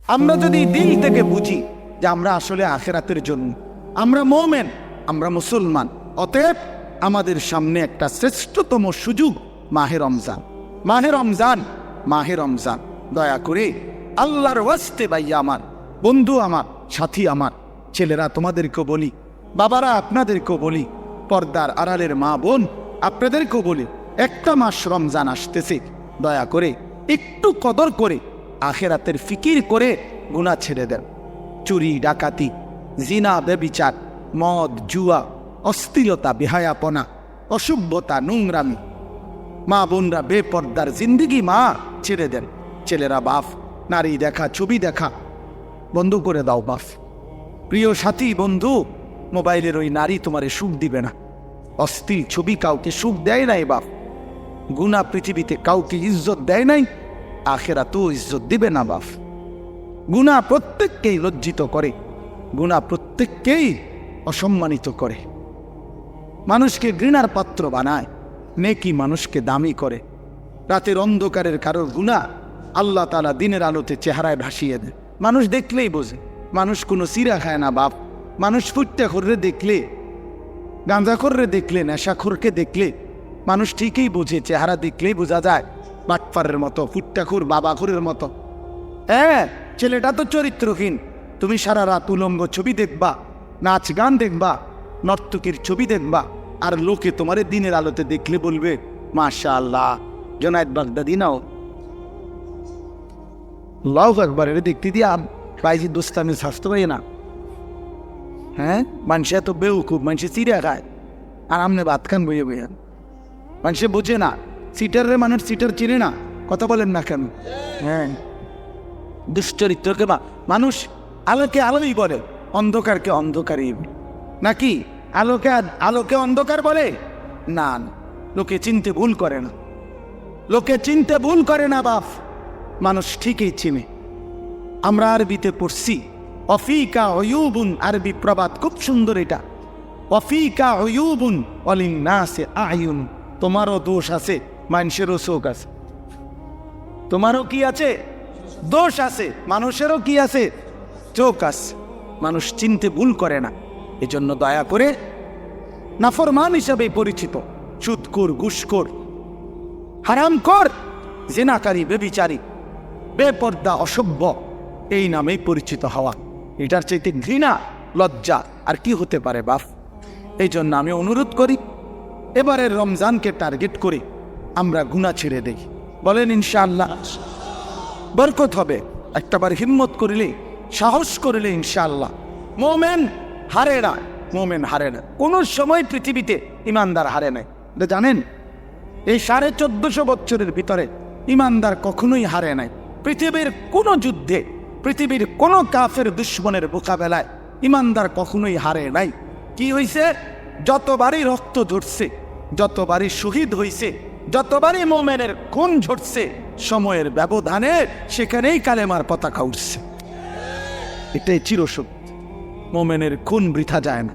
আমরা যদি দিল থেকে বুঝি যে আমরা আসলে আখিরাতের জন্য, আমরা মুমিন, আমরা মুসলমান, অতএব আমাদের সামনে একটা শ্রেষ্ঠতম সুযোগ মাহে রমজান। মাহে রমজান, মাহে রমজান। দয়া করে আল্লাহর ওয়াস্তে ভাইয়া আমার, বন্ধু আমার, সাথী আমার, ছেলেরা তোমাদেরকেও বলি, বাবারা আপনাদেরকেও বলি, পর্দার আড়ালের মা বোন আপনাদেরকেও বলি, একটা মাস রমজান আসতেছে, দয়া করে একটু কদর করে আখিরাতের ফিকির করে গুনাহ ছেড়ে দেন। চুরি ডাকাতি, জিনা ব্যভিচার, মদ জুয়া, অশ্লীলতা, বেহায়াপনা, অসভ্যতা, নোংরামি, মা বোনরা বেপর্দার জিন্দিগি মা ছেড়ে দেন। ছেলেরা বাপ নারী দেখা, ছবি দেখা বন্ধ করে দাও বাপ। প্রিয় সাথী বন্ধু, মোবাইলের ওই নারী তোমারে সুখ দিবে না। অশ্লীল ছবি কাউকে সুখ দেয় নাই বাপ। গুনাহ পৃথিবীতে কাউকে ইজ্জত দেয় নাই, আখিরাতেও ইজ্জত দিবে না বাপ। গুনাহ প্রত্যেককেই লজ্জিত করে, গুনাহ প্রত্যেককেই অসম্মানিত করে, মানুষকে ঘৃণার পাত্র বানায়, নেকি মানুষকে দামি করে। রাতের অন্ধকারের কারোর গুনাহ আল্লাহ তাআলা দিনের আলোতে চেহারায় ভাসিয়ে দেয়। মানুষ দেখলেই বোঝে। মানুষ কোনো সিরা খায় না বাপ। মানুষ ফুট্টাখোররে দেখলে, গাঁজাখোররে দেখলে, নেশাখোরকে দেখলে মানুষ ঠিকই বোঝে। চেহারা দেখলেই বোঝা যায় বাটপারের মতো, ফুট্টাখোর, বাবাখোরের মতো। হ্যাঁ, ছেলেটা তো চরিত্রহীন। তুমি সারা রাত উলঙ্গ ছবি দেখবা, নাচ গান দেখবা, নর্তকীর ছবি দেখবা, আর লোকে তোমারে দিনের আলোতে দেখলে বলবে মাশাআল্লাহ, জোনায়েদ বাগদাদি নাও। আল্লাহু আকবার। এটা দেখতে দিয়া বাইজি দোস্তামি স্বাস্থ্য পাই না। হ্যাঁ, মানুষে এত বেউকুব, মানুষে চিড়া খায় আর আমনে ভাত খান বইয়ে বইয়া। মানুষে বোঝে না, সিটারে মানুষ সিটার চিনে না, কথা বলেন না কেন? হ্যাঁ, দুশ্চরিত্রকে মানুষ আলোকে আলোই বলে, অন্ধকারকে অন্ধকারই নাকি? আলোকে আলোকে অন্ধকার বলে না। লোকে চিনতে ভুল করে না, লোকে চিনতে ভুল করে না বাপ। মানুষ ঠিকই চিনে। আমরা আরবিতে পড়ছি অফিকা উয়ুবুন, আরবি প্রবাদ খুব সুন্দর এটা। অফিকা উয়ুবুন ওয়ালিন্নাসি আয়ুন, তোমারও দোষ আছে, মানুষেরও চোখ আছে। তোমারও কি আছে? দোষ আছে। মানুষেরও কি আছে? চোখ আছে। মানুষ চিনতে ভুল করে না। এজন্য দয়া করে নাফরমান হিসাবে পরিচিত সুদখোর, ঘুষখোর, হারামখোর, জিনাকারী, বেবিচারী, বেপর্দা, অসভ্য, এই নামেই পরিচিত হওয়া, এটার চাইতে ঘৃণা, লজ্জা আর কি হতে পারে বাপ? এই জন্য আমি অনুরোধ করি, এবারের রমজানকে টার্গেট করে আমরা গুনাহ ছেড়ে দেই। বলেন ইনশাআল্লাহ বরকত হবে। একটাবার হিম্মত করিলে, সাহস করিলে ইনশাআল্লাহ। মোমেন হারে না, মোমেন হারে না। কোনো সময় পৃথিবীতে ইমানদার হারে নাই। এটা জানেন? এই 1450 বছরের ভিতরে ইমানদার কখনোই হারে নাই। পৃথিবীর কোনো যুদ্ধে, পৃথিবীর কোনো কাফের দুশ্মনের মোকাবেলায় ইমানদার কখনোই হারে নাই। কি হইছে? যতবারই রক্ত ঝরছে, যতবারই শহীদ হইছে, যতবারই মোমেনের খুন ঝরছে, সময়ের ব্যবধানে সেখানেই কালেমার পতাকা উঠছে। এটাই চিরসত্য। মোমেনের খুন বৃথা যায় না,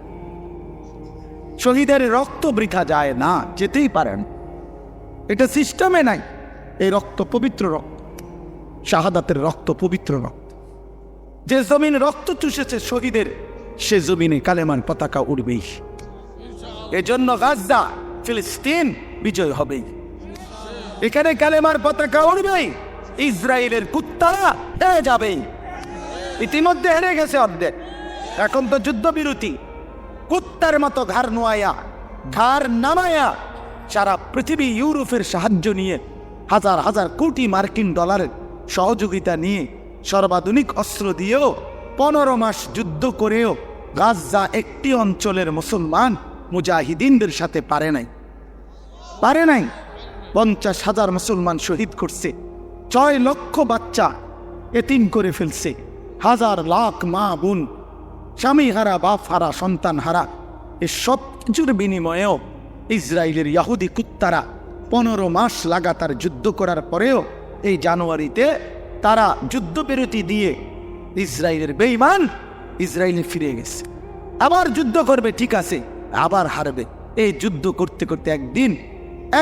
শহীদের রক্ত বৃথা যায় না, যেতেই পারেন। এটা সিস্টেমে নাই। এই রক্ত পবিত্র রক্ত, শাহাদাতের রক্ত পবিত্র রক্ত। যে জমিন রক্ত চুষেছে শহীদের, সে জমিনে কালেমার পতাকা উড়বেই। এজন্য গাজা, ফিলিস্তিন বিজয় হবেই। এখানে কালেমার পতাকা উড়বেই। ইসরায়েলের কুত্তারা হেরে যাবেই। ইতিমধ্যে হেরে গেছে অর্ধেক। এখন তো যুদ্ধবিরতি। কুত্তার মতো ঘাড় নোয়াইয়া, ঘাড় নামায়া সারা পৃথিবী ইউরোপের সাহায্য নিয়ে, হাজার হাজার কোটি মার্কিন ডলারের সহযোগিতা নিয়ে, সর্বাধুনিক অস্ত্র দিয়েও 15 মাস যুদ্ধ করেও গাজা একটি অঞ্চলের মুসলমান মুজাহিদিনদের সাথে পারে নাই। 50,000 মুসলমান শহীদ করছে। 6 লক্ষ বাচ্চা এতিম করে ফেলছে। হাজার লাখ মা বোন, স্বামী হারা, বাপ হারা, সন্তান হারা। এই সব কিছুর বিনিময়েও ইসরায়েলের ইয়াহুদি কুত্তারা 15 মাস লাগাতার যুদ্ধ করার পরেও এই জানুয়ারিতে তারা যুদ্ধবিরতি দিয়ে ইসরায়েলের বেঈমান ইসরায়েলে ফিরে গেছে। আবার যুদ্ধ করবে, ঠিক আছে, আবার হারবে। এই যুদ্ধ করতে করতে একদিন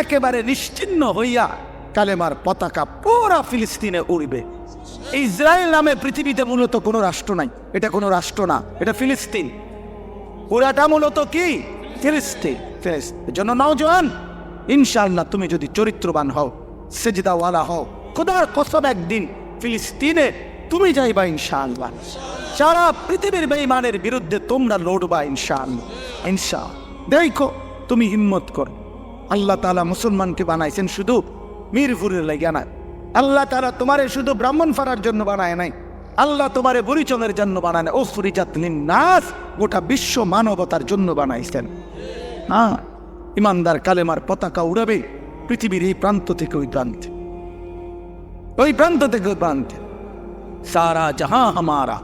একেবারে নিশ্চিহ্ন হইয়া কালেমার পতাকা পুরা ফিলিস্তিনে উড়বে। ইসরায়েল নামে পৃথিবীতে মূলত কোনো রাষ্ট্র নাই। এটা কোনো রাষ্ট্র না, এটা ফিলিস্তিন। পুরাটা মূলত কি? ফিলিস্তিন। ফিলিস্তিন জন্য নওজোয়ান, ইনশাআল্লাহ তুমি যদি চরিত্রবান হও, সেজদাওয়ালা হও, খোদার কসম একদিন ফিলিস্তিনে তুমি যাইবা ইনশাআল্লাহ। সারা পৃথিবীর বেঈমানের বিরুদ্ধে তোমরা লড়বা ইনশাআল্লাহ। ইনশাআল্লাহ দেখো, তুমি হিম্মত করো। আল্লাহ তাআলা মুসলমানকে বানাইছেন শুধু মিরপুরের লাগিয়া না। আল্লাহ তাআলা তোমারে শুধু ব্রাহ্মণপাড়ার জন্য বানায় নাই, আল্লাহ তোমারে বুড়িচঙের জন্য বানায় না, উখরিজাত লিন্নাস, গোটা বিশ্ব মানবতার জন্য বানাইছেন। হ্যাঁ, ইমানদার কালেমার পতাকা উড়াবে পৃথিবীর এই প্রান্ত থেকে ওই প্রান্তে, ওই প্রান্ত থেকে ওই প্রান্তে। সারা জাহাঁ হামারা,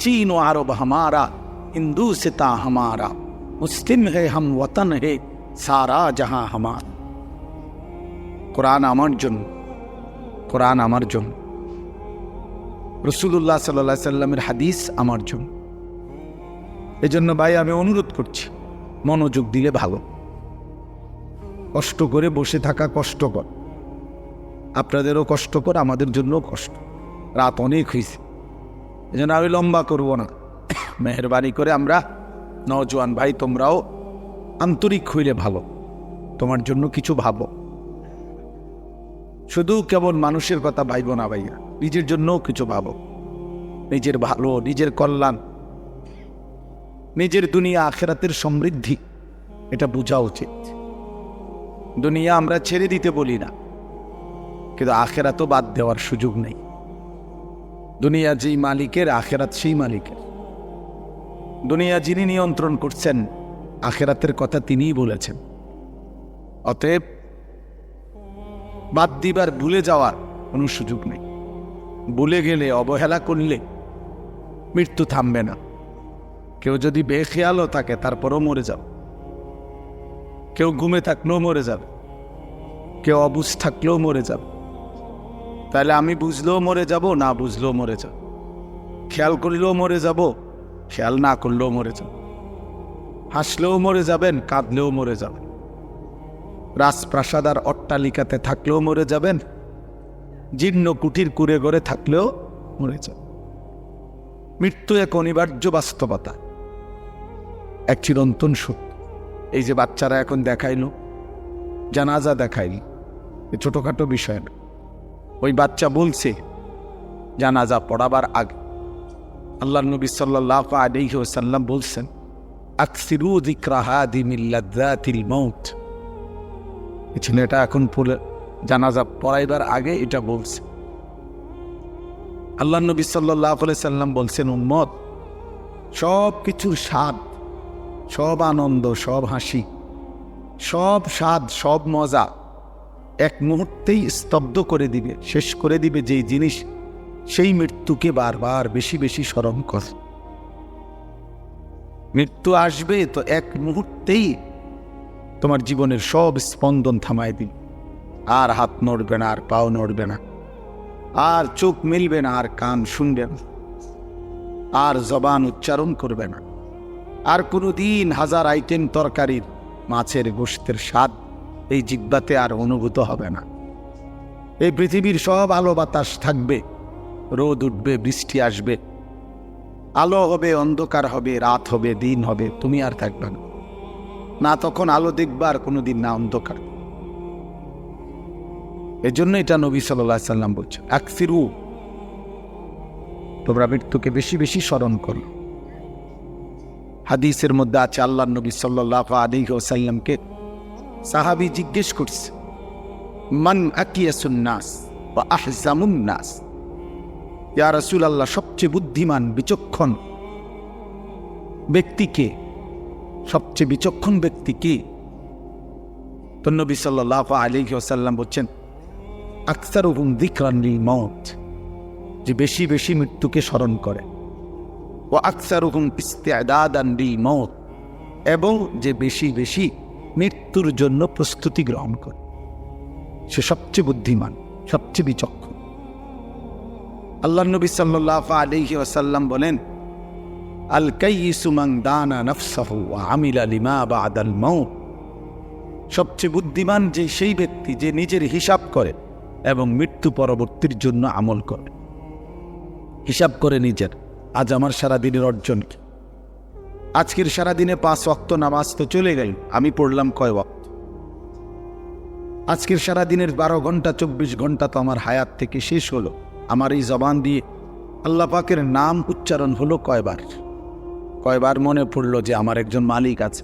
চীন ও আরব হামারা, হিন্দু সিতা হামারা, মুসলিম হে হাম ওয়াতন হে, সারা জাহাঁ হামারা। কোরআন আমার জন্য, কোরআন আমার জন্য, রাসূলুল্লাহ সাল্লাল্লাহু আলাইহি সাল্লামের হাদিস আমার জন্য। এজন্য ভাই আমি অনুরোধ করছি, মনোযোগ দিলে ভালো। কষ্ট করে বসে থাকা কষ্টকর, আপনাদেরও কষ্টকর, আমাদের জন্য কষ্ট। রাত অনেক হয়েছে, এজন্য আমি লম্বা করব না। মেহরবানি করে আমরা নওজোয়ান ভাই, তোমরাও আন্তরিক হইলে ভালো, তোমার জন্য কিছু ভাবো। শুধু কেবল মানুষের কথা ভাইব না ভাইয়া, নিজের জন্যও কিছু ভাবো। নিজের ভালো, নিজের কল্যাণ, নিজের দুনিয়া আখিরাতের সমৃদ্ধি, এটা বোঝা উচিত। দুনিয়া আমরা ছেড়ে দিতে বলি না, কিন্তু আখিরাতও বাদ দেওয়ার সুযোগ নেই। দুনিয়া যেই মালিকের, আখিরাত সেই মালিকের। দুনিয়া যিনি নিয়ন্ত্রণ করছেন, আখিরাতের কথা তিনিই বলেছেন। অতএব বাদ দিবার, ভুলে যাওয়ার কোনো সুযোগ নেই। ভুলে গেলে, অবহেলা করলে মৃত্যু থামবে না। কেউ যদি বেখেয়ালও থাকে তারপরও মরে যাবে, কেউ ঘুমে থাকলেও মরে যাবে, কেউ অবুঝ থাকলেও মরে যাবে। তাহলে আমি বুঝলেও মরে যাব, না বুঝলেও মরে যাব। খেয়াল করলেও মরে যাব, খেয়াল না করলেও মরে যাব। হাসলেও মরে যাবেন, কাঁদলেও মরে যাবেন। রাজপ্রাসাদ আর অট্টালিকাতে থাকলেও মরে যাবেন, জীর্ণ কুটির কুড়ে ঘরে থাকলেও মরে যাবেন। মৃত্যু এক অনিবার্য বাস্তবতা, এক চিরন্তন সত্য। এই যে বাচ্চারা এখন দেখাইল, জানাজা দেখাইল, ছোটখাটো বিষয় না। ওই বাচ্চা বলছে জানাজা পড়াবার আগে, আল্লাহ নবী সাল্লাল্লাহু আলাইহি ওয়াসাল্লাম বলছেন, আকসিরু যিকরা হাদি মিন লাযযাতিল মাউত। এই ছেলেটা এখন জানাজা পড়াইবার আগে এটা বলছে। আল্লাহ নবী সাল্লাল্লাহু আলাইহি সাল্লাম বলছেন, উম্মত, সব কিছুর স্বাদ, সব আনন্দ, সব হাসি, সব স্বাদ, সব মজা এক মুহূর্তেই স্তব্ধ করে দিবে, শেষ করে দিবে যেই জিনিস, সেই মৃত্যুকে বারবার বেশি বেশি স্মরণ কর। মৃত্যু আসবে তো এক মুহূর্তেই তোমার জীবনের সব স্পন্দন থামায় দিবে। আর হাত নড়বে না, আর পাও নড়বে না, আর চোখ মিলবে না, আর কান শুনবে না, আর জবান উচ্চারণ করবে না, আর কোনো দিন হাজার আইটেম তরকারির মাছের গোশতের স্বাদ এই জিহ্বাতে আর অনুভূত হবে না। এই পৃথিবীর সব আলো বাতাস থাকবে, রোদ উঠবে, বৃষ্টি আসবে, আলো হবে, অন্ধকার হবে, রাত হবে, দিন হবে, তুমি আর থাকবে না। না তখন আলো দেখবা, আর কোনো দিন না অন্ধকার। এই জন্য এটা নবী সাল্লাল্লাহু আলাইহি সাল্লাম বলছে, আকসিরু, তোমরা মৃত্যুকে বেশি বেশি স্মরণ করো। হাদিসের মধ্যে আছে, আল্লাহ নবী সাল্লাল্লাহু আলাইহি ওয়াসাল্লামকে সাহাবী জিজ্ঞেস করছে, মান আকিয়াসুন নাস ওয়া আহজামুন নাস, ইয়া রাসূলুল্লাহ, সবচেয়ে বুদ্ধিমান বিচক্ষণ ব্যক্তি কে? সবচেয়ে বিচক্ষণ ব্যক্তি কে? তো নবী সাল্লাল্লাহু আলাইহি ওয়াসাল্লাম বলছেন, আকসারুহুম যিকরান লিল মাউত, যে বেশি বেশি মৃত্যুকে স্মরণ করে, ও আকসারুহুম ইস্তিআদাদান লিল মাউত, এবং যে বেশি বেশি মৃত্যুর জন্য প্রস্তুতি গ্রহণ করে, সে সবচেয়ে বুদ্ধিমান, সবচেয়ে বিচক্ষণ। আল্লাহ নবী সাল্লাল্লাহু আলাইহি ওয়াসাল্লাম বলেন, আল কাইয়িসু মান দানা নাফসাহু ওয়া আমিলা লিমা বা'দাল মাউত, সবচেয়ে বুদ্ধিমান যে সেই ব্যক্তি যে নিজের হিসাব করে এবং মৃত্যু পরবর্তীর জন্য আমল করে। হিসাব করে নিজের, আজ আমার সারাদিনের অর্জন কি? আজকের সারাদিনে 5 ওয়াক্ত নামাজ তো চলে গেল, আমি পড়লাম কয় ওয়াক্ত? আজকের সারাদিনের 12 ঘন্টা 24 ঘন্টা তো আমার হায়াত থেকে শেষ হলো। আমার এই জবান দিয়ে আল্লাহ পাকের নাম উচ্চারণ হলো কয়বার? কয়বার মনে পড়লো যে আমার একজন মালিক আছে?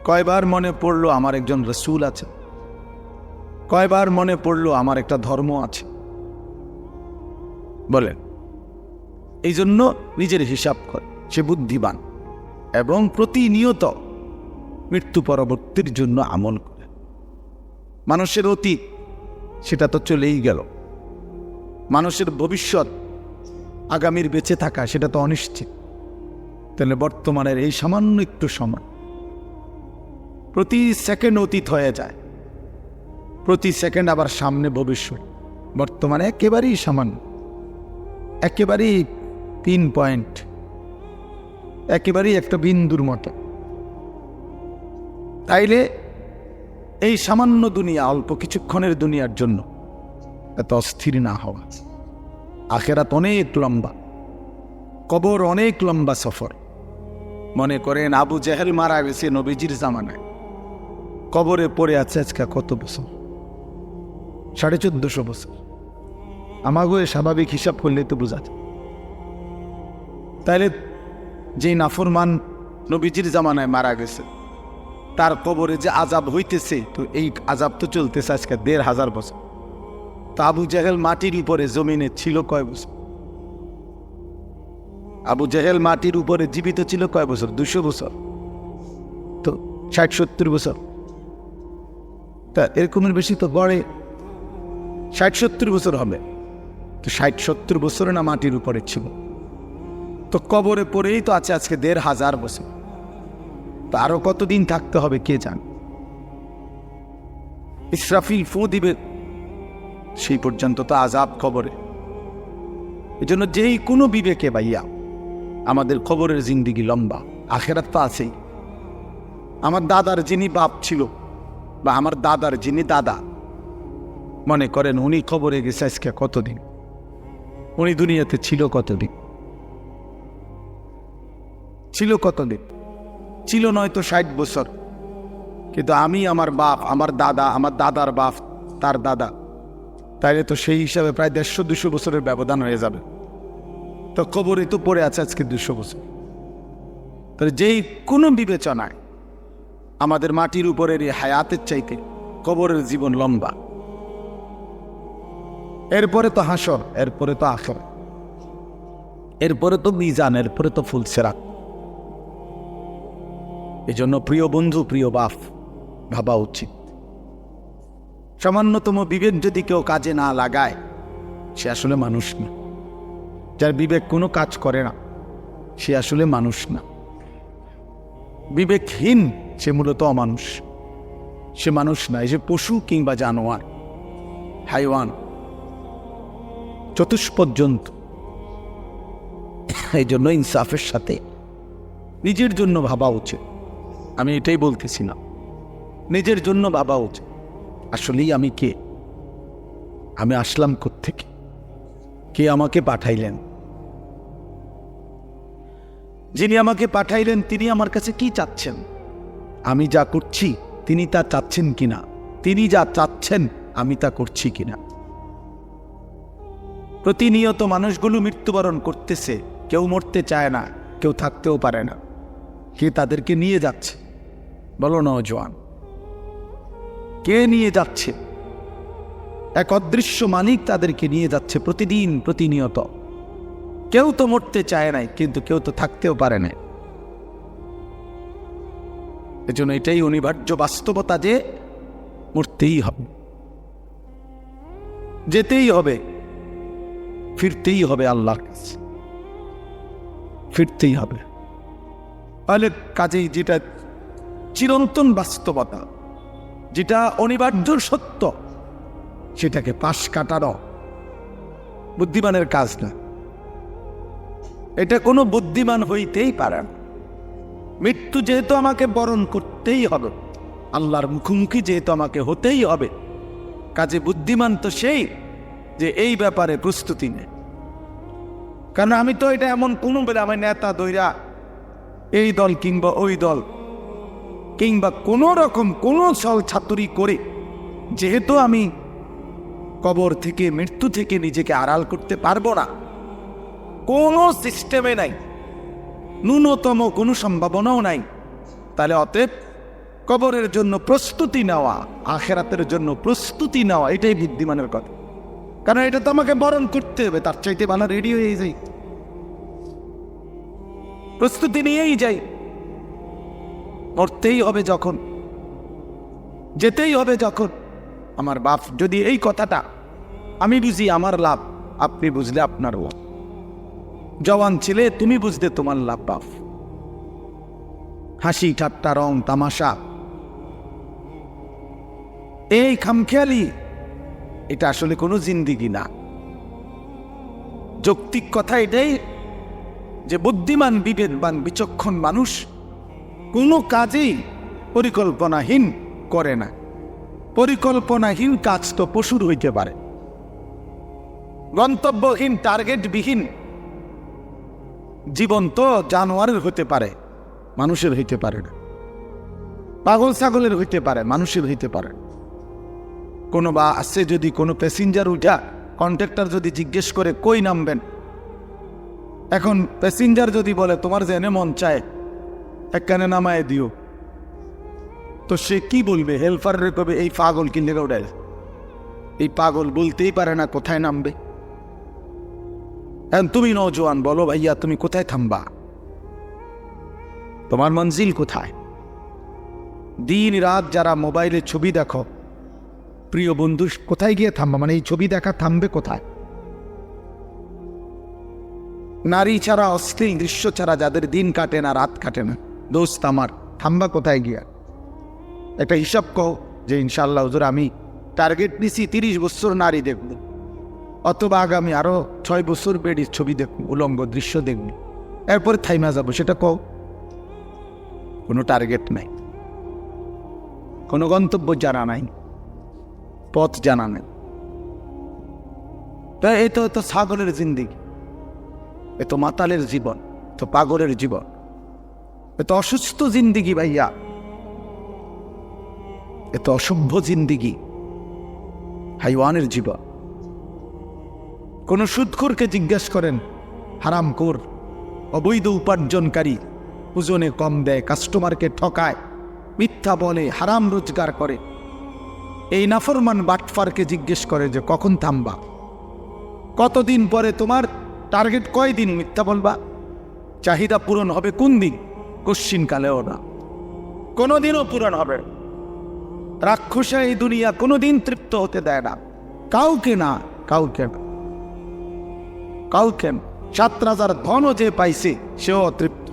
কয়বার মনে পড়লো আমার একজন রসুল আছে? কয়বার মনে পড়লো আমার একটা ধর্ম আছে? বলেন। এই জন্য নিজের হিসাব করে সে বুদ্ধিমান এবং প্রতিনিয়ত মৃত্যু পরবর্তীর জন্য আমল করে। মানুষের অতীত সেটা তো চলেই গেল, মানুষের ভবিষ্যৎ আগামীর বেঁচে থাকা সেটা তো অনিশ্চিত। তাহলে বর্তমানের এই সামান্য একটু সময়, প্রতি সেকেন্ড অতীত হয়ে যায়, প্রতি সেকেন্ড আবার সামনে ভবিষ্যৎ। বর্তমানে একেবারেই সামান্য, একেবারেই 3 পয়েন্ট, একেবারেই একটা বিন্দুর মতো। তাইলে এই সামান্য দুনিয়া, অল্প কিছুক্ষণের দুনিয়ার জন্য এত অস্থির না হওয়া। আখেরাত অনেক লম্বা, কবর অনেক লম্বা সফর। মনে করেন আবু জেহেল মারা গেছে নবীজির জামানায়, কবরে পড়ে আছে আজকে কত বছর? 1450 বছর। আমাগো স্বাভাবিক হিসাব করলে তো বোঝা যায়। তাইলে যেই নাফরমান নবীজির জামানায় মারা গেছে, তার কবরে যে আজাব হইতেছে, তো এই আজাব তো চলতেছে আজকে 1500 বছর। তো আবু জেহেল মাটির উপরে জমিনে ছিল কয় বছর? আবু জেহেল মাটির উপরে জীবিত ছিল কয় বছর? 200 বছর। তো 60-70 বছর। তা এরকমের বেশি তো গড়ে 60-70 বছর হবে। তো 60-70 বছর না মাটির উপরে ছিল, তো কবরে পড়েই তো আছে আজকে 1500 বছর। তো আরো কতদিন থাকতে হবে কে জানে। ইসরাফিল ফু দিবে, সেই পর্যন্ত তো আজাব কবরে। এই জন্য যেই কোনো বিবেকে ভাইয়া, আমাদের কবরের জিন্দিগি লম্বা, আখেরাত তো আছেই। আমার দাদার যিনি বাপ ছিল, বা আমার দাদার যিনি দাদা, মনে করেন উনি কবরে গেছে আজকে কতদিন? উনি দুনিয়াতে ছিল কতদিন? ছিল কতদিন? ছিল নয়তো 60 বছর। কিন্তু আমি, আমার বাপ, আমার দাদা, আমার দাদার বাপ, তার দাদা, তাইলে তো সেই হিসাবে প্রায় 150-200 বছরের ব্যবধান হয়ে যাবে। তো কবরে তো পড়ে আছে আজকে 200 বছর। তাহলে যেই কোনো বিবেচনায় আমাদের মাটির উপরের এই হায়াতের চাইতে কবরের জীবন লম্বা। এরপরে তো হাসর, এরপরে তো আখের, এরপরে তো মিজান, এরপরে তো ফুলসেরাত। এই জন্য প্রিয় বন্ধু, প্রিয় বাপ, ভাবা উচিত। সামান্যতম বিবেক যদি কেউ কাজে না লাগায়, সে আসলে মানুষ না। যার বিবেক কোনো কাজ করে না, সে আসলে মানুষ না। বিবেকহীন সে মূলত অমানুষ, সে মানুষ না। এই যে পশু কিংবা জানোয়ার, হাইওয়ান, চতুষ্পদ জন্তু। এই জন্য ইনসাফের সাথে নিজের জন্য ভাবা উচিত। আমি এটাই বলতেছি না, নিজের জন্য ভাবা উচিত। আসলেই আমি কে? আমি আসলাম কোত্থেকে? কে আমাকে পাঠাইলেন? যিনি আমাকে পাঠাইলেন তিনি আমার কাছে কি চাচ্ছেন? আমি যা করছি তিনি তা চাচ্ছেন কিনা? তিনি যা চাচ্ছেন আমি তা করছি কিনা? প্রতিনিয়ত মানুষগুলো মৃত্যুবরণ করতেছে। কেউ মরতে চায় না, কেউ থাকতেও পারে না। কে তাদেরকে নিয়ে যাচ্ছে? বলো নওজোয়ান, কে নিয়ে যাচ্ছে? এক অদৃশ্য মালিক তাদেরকে নিয়ে যাচ্ছে প্রতিদিন, প্রতিনিয়ত। কেউ তো মরতে চায় নাই, কিন্তু কেউ তো থাকতেও পারে না। এজন্য এটাই অনিবার্য বাস্তবতা যে মরতেই হবে, যেতেই হবে, ফিরতেই হবে আল্লাহর কাছে, ফিরতেই হবে। তাহলে কাজেই যেটা চিরন্তন বাস্তবতা, যেটা অনিবার্য সত্য, সেটাকে পাশ কাটানো বুদ্ধিমানের কাজ না। এটা কোনো বুদ্ধিমান হইতেই পারে না। মৃত্যু যেহেতু আমাকে বরণ করতেই হবে, আল্লাহর মুখোমুখি যেহেতু আমাকে হতেই হবে, কাজে বুদ্ধিমান তো সেই যে এই ব্যাপারে প্রস্তুতি নেয়। কারণ আমি তো এটা এমন কোনো বেলা আমার নেতা দইরা এই দল কিংবা ওই দল কিংবা কোনো রকম কোনো ছল ছাতুরি করে, যেহেতু আমি কবর থেকে মৃত্যু থেকে নিজেকে আড়াল করতে পারবো না, কোনো সিস্টেমে নাই, ন্যূনতম কোনো সম্ভাবনাও নাই, তাহলে অতএব কবরের জন্য প্রস্তুতি নেওয়া, আখেরাতের জন্য প্রস্তুতি নেওয়া, এটাই বুদ্ধিমানের কথা। কারণ এটা তো আমাকে বরণ করতে হবে, তার চাইতে ভালো রেডি হয়ে যাই, প্রস্তুতি নিয়েই যাই। মরতেই হবে যখন, যেতেই হবে যখন। আমার বাপ যদি এই কথাটা আমি বুঝি আমার লাভ, আপনি বুঝলে আপনার লাভ। জওয়ান ছেলে তুমি বুঝতে তোমার লাভ বাপ। হাসি ঠাট্টা রং তামাশা, এই খামখেয়ালি, এটা আসলে কোনো জিন্দিগি না। যৌক্তিক কথা এটাই যে বুদ্ধিমান বিবেকবান বিচক্ষণ মানুষ কোনো কাজেই পরিকল্পনাহীন করে না। পরিকল্পনাহীন কাজ তো পশুর হইতে পারে, গন্তব্যহীন টার্গেটবিহীন জীবন তো জানোয়ারের হতে পারে, মানুষের হইতে পারে না। পাগল ছাগলের হইতে পারে, মানুষের হইতে পারে। কোনো বা আসছে যদি কোনো প্যাসেঞ্জার উঠা কন্ট্রাক্টর যদি জিজ্ঞেস করে কই নামবেন, এখন প্যাসেঞ্জার যদি বলে তোমার জেনে মন চায় একখানে নামায় দিও, তো সে কি বলবে? হেল্পারের কবে এই পাগল কিনলে উঠায়, এই পাগল বলতেই পারে না কোথায় নামবে। এখন তুমি নওজোয়ান বলো ভাইয়া তুমি কোথায় থামবা, তোমার মঞ্জিল কোথায়? দিন রাত যারা মোবাইলে ছবি দেখো, প্রিয় বন্ধু কোথায় গিয়ে থামবা? মানে এই ছবি দেখা থামবে কোথায়? নারী ছাড়া, অশ্লীল দৃশ্য ছাড়া যাদের দিন কাটে না, রাত কাটে না, দোস্ত আমার থামবা কোথায় গিয়া? একটা হিসাব কও যে ইনশাল্লাহ হুজুর আমি টার্গেট নিছি 30 বছর নারী দেখব, অথবা আগামী আরো 6 বছর বেডির ছবি দেখব, উলঙ্গ দৃশ্য দেখব, এরপরে থাইমা যাবো, সেটা কও। কোনো টার্গেট নাই, কোনো গন্তব্য জানা নাই, পথ জানা নেই। তাই এ তো ছাগলের জিন্দিগি, এ তো মাতালের জীবন, তো পাগলের জীবন, এ তো অসুস্থ জিন্দিগি ভাইয়া, এ তো অসভ্য জিন্দিগি, হাইওয়ানের জীবন। কোন সুদখোরকে জিজ্ঞাসা করেন, হারামখোর অবৈধ উপার্জনকারী, ওজনে কম দেয়, কাস্টমারকে ঠকায়, মিথ্যা বলে, হারাম রোজগার করে, এই নাফরমান বাটফারকে জিজ্ঞেস করে যে কখন থামবা, কতদিন পরে তোমার টার্গেট, কয়দিন মিথ্যা বলবা, চাহিদা পূরণ হবে কোন দিন? কশ্চিন কালেও না, কোনোদিনও পূরণ হবে। রাক্ষসা এই দুনিয়া কোনোদিন তৃপ্ত হতে দেয় না, কাউকে না, কাউকে না, কাউকে। 7 রাজার ধনও যে পাইছে সেও অতৃপ্ত,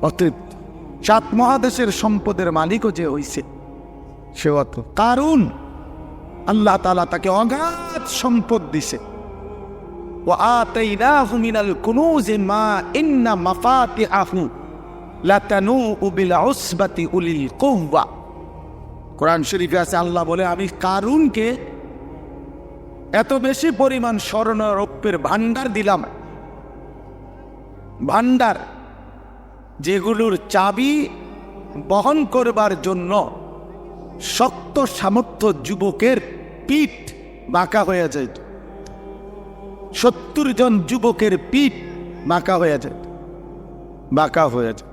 অতৃপ্ত। 7 মহাদেশের সম্পদের মালিকও যে হইছে সেও অত। কারণ আল্লাহ তাআলা তাকে অগাধ সম্পদ দিছে। وآتيناه من الكنوز ما إن مفاتحه لتنوء بالعصبة أولي القوة। কোরআন শরীফে আছে, আল্লাহ বলে আমি কারুনকে এত বেশি পরিমাণ স্বর্ণ রৌপ্যের ভান্ডার দিলাম, ভান্ডার যেগুলোর চাবি বহন করবার জন্য শক্ত সামর্থ্য যুবকের পিঠ বাঁকা হয়ে যায়। 70 জন যুবকের পিঠ বাঁকা হয়ে যায়, বাঁকা হয়ে যায়।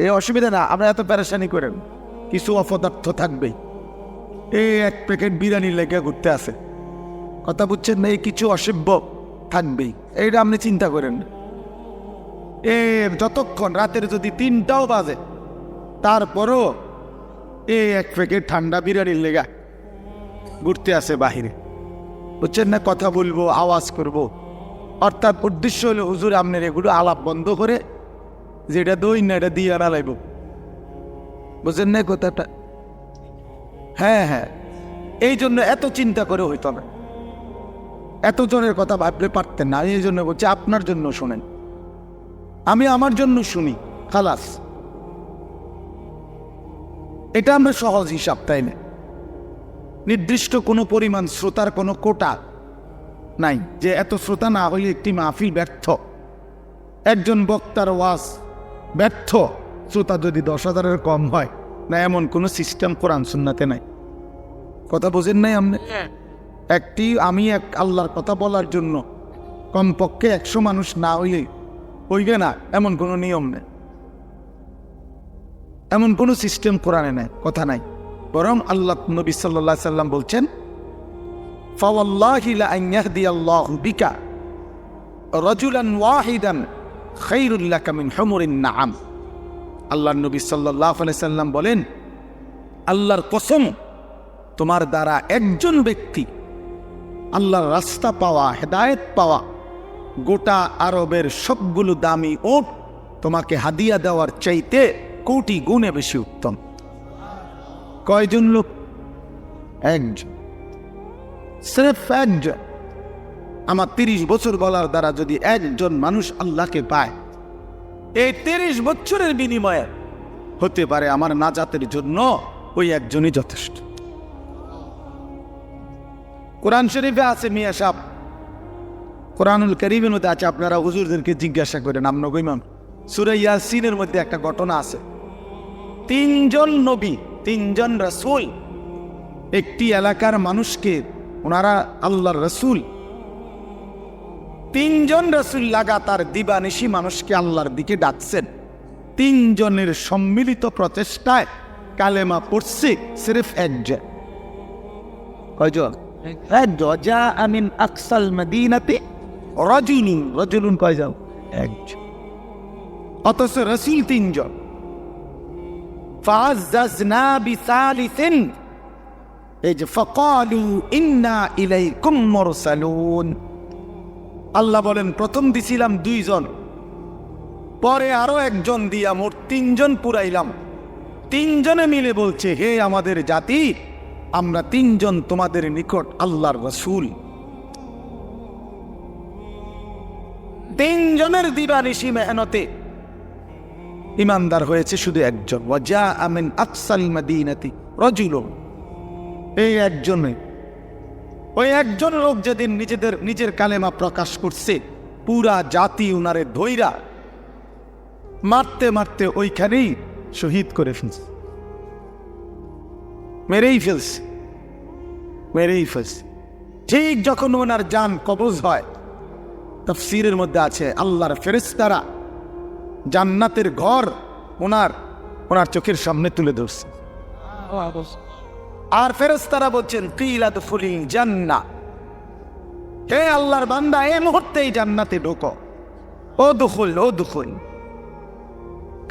এই অসুবিধা না, আমরা এত প্যারেশানি করেন, কিছু অপদার্থ থাকবেই। এই 1 প্যাকেট বিরিয়ানি লেগে ঘুরতে আসে, কথা বুঝছেন না? এই কিছু অসভ্য থাকবেই, এইটা আপনি চিন্তা করেন। যতক্ষণ রাতের যদি 3টাও বাজে, তারপরও এই 1 প্যাকেট ঠান্ডা বিরিয়ানির লেগা ঘুরতে আসে বাহিরে, বুঝছেন না? কথা বলবো, আওয়াজ করব, অর্থাৎ উদ্দেশ্য হলো হুজুর আপনার এগুলো আলাপ বন্ধ করে যেটা দই না এটা দিয়ে আনা লাগব, বুঝছেন না কথাটা? হ্যাঁ হ্যাঁ, এই জন্য এত চিন্তা করে হইতো না, এত জনের কথা ভাবলে পারতেন না। এই জন্য বলছি আপনার জন্য শোনেন, আমি আমার জন্য শুনি, খালাস। এটা আমরা সহজ হিসাব, তাই না? নির্দিষ্ট কোনো পরিমাণ শ্রোতার কোনো কোটা নাই যে এত শ্রোতা না হলে একটি মাহফিল ব্যর্থ, একজন বক্তার ওয়াজ ব্যর্থ শ্রোতা যদি 10,000-এর কম হয় না, এমন কোনো সিস্টেম কোরআন সুন্নাতে নাই। কথা বোঝেন নাই আপনি? আমি এক আল্লাহর কথা বলার জন্য কমপক্ষে 100 মানুষ না হইলে হইবে না, এমন কোনো নিয়ম নেই, এমন কোনো সিস্টেম কোরআনে নাই, কথা নাই। বরং আল্লাহ নবী সাল্লাল্লাহু আলাইহি সাল্লাম বলছেন, ফাওয়াল্লাহি লা আন ইয়াহদিয়াল্লাহু বিকা রাজুলান ওয়াহিদান খায়রুল লাকা মিন হুমুরিন নাআম। আল্লাহর নবী সাল্লাল্লাহু আলাইহি সাল্লাম বলেন, আল্লাহর কসম, তোমার দ্বারা একজন ব্যক্তি আল্লাহর রাস্তা পাওয়া, হেদায়েত পাওয়া, গোটা আরবের সবগুলো দামি ওট তোমাকে হাদিয়া দেওয়ার চাইতে কোটি গুণে বেশি উত্তম। কয়জন লোক? একজন, সির্ফ একজন। আমার 30 বছর বলার দ্বারা যদি একজন মানুষ আল্লাহকে পায়, এই 30 বছরের বিনিময়ে হতে পারে আমার নাজাতের জন্য ওই একজনই যথেষ্ট। কোরআন শরীফে আছে, মিয়া সাহেব, কোরআনুল কারীমের মধ্যে আছে, আপনারা হুজুরদেরকে জিজ্ঞাসা করেন। আমরা কইমাম সূরা ইয়াসিনের মধ্যে একটা ঘটনা আছে, 3 জন নবী, 3 জন রাসূল একটি এলাকার মানুষকে, ওনারা আল্লাহর রাসূল, 3 জন রাসূল লাগাতার দিবানিশি মানুষকে আল্লাহর দিকে ডাকছেন। 3 জনের সম্মিলিত প্রচেষ্টায় কালেমা পড়ছে সির্ফ একজন। কয়জন? যা আমিন আকসাল মদিনাতে রাজুলুন কয়জন? একজন। অথচ রাসূল 3 জন। ফাআজ্জাজনা বিসালিসিন, এই যে ফাকালু ইন্না ইলাইকুম মুরসালুন। আল্লাহ বলেন, প্রথম দিছিলাম 2 জন, পরে আরো একজন দিয়া মোট 3 জন পুরাইলাম। 3 জনে মিলে বলছে, হে আমাদের জাতি, আমরা 3 জন তোমাদের নিকট আল্লাহর রাসূল। 3 জনের দিবানিশি মেহনতে ইমানদার হয়েছে শুধু একজন। ওয়াজা আমিন আকসাল মদিনাতি রাজুলুন। এই একজনে, ওই একজন লোক যেদিন নিজের কালেমা প্রকাশ করছে, পুরা জাতি উনারে ধইরা মারতে মারতে ওইখানেই শহীদ করে ফেলছে, মেরেই ফেলছে। ঠিক যখন ওনার জান কবজ হয়, তাফসীরের মধ্যে আছে আল্লাহর ফেরেশতারা জান্নাতের ঘর ওনার চোখের সামনে তুলে ধরছে। আর ফেরেশতারা বলছেন, কিলা দুখুলিল জান্নাহ, হে আল্লাহর বান্দা, এই মুহূর্তেই জান্নাতে ঢোকো। ও দুখুল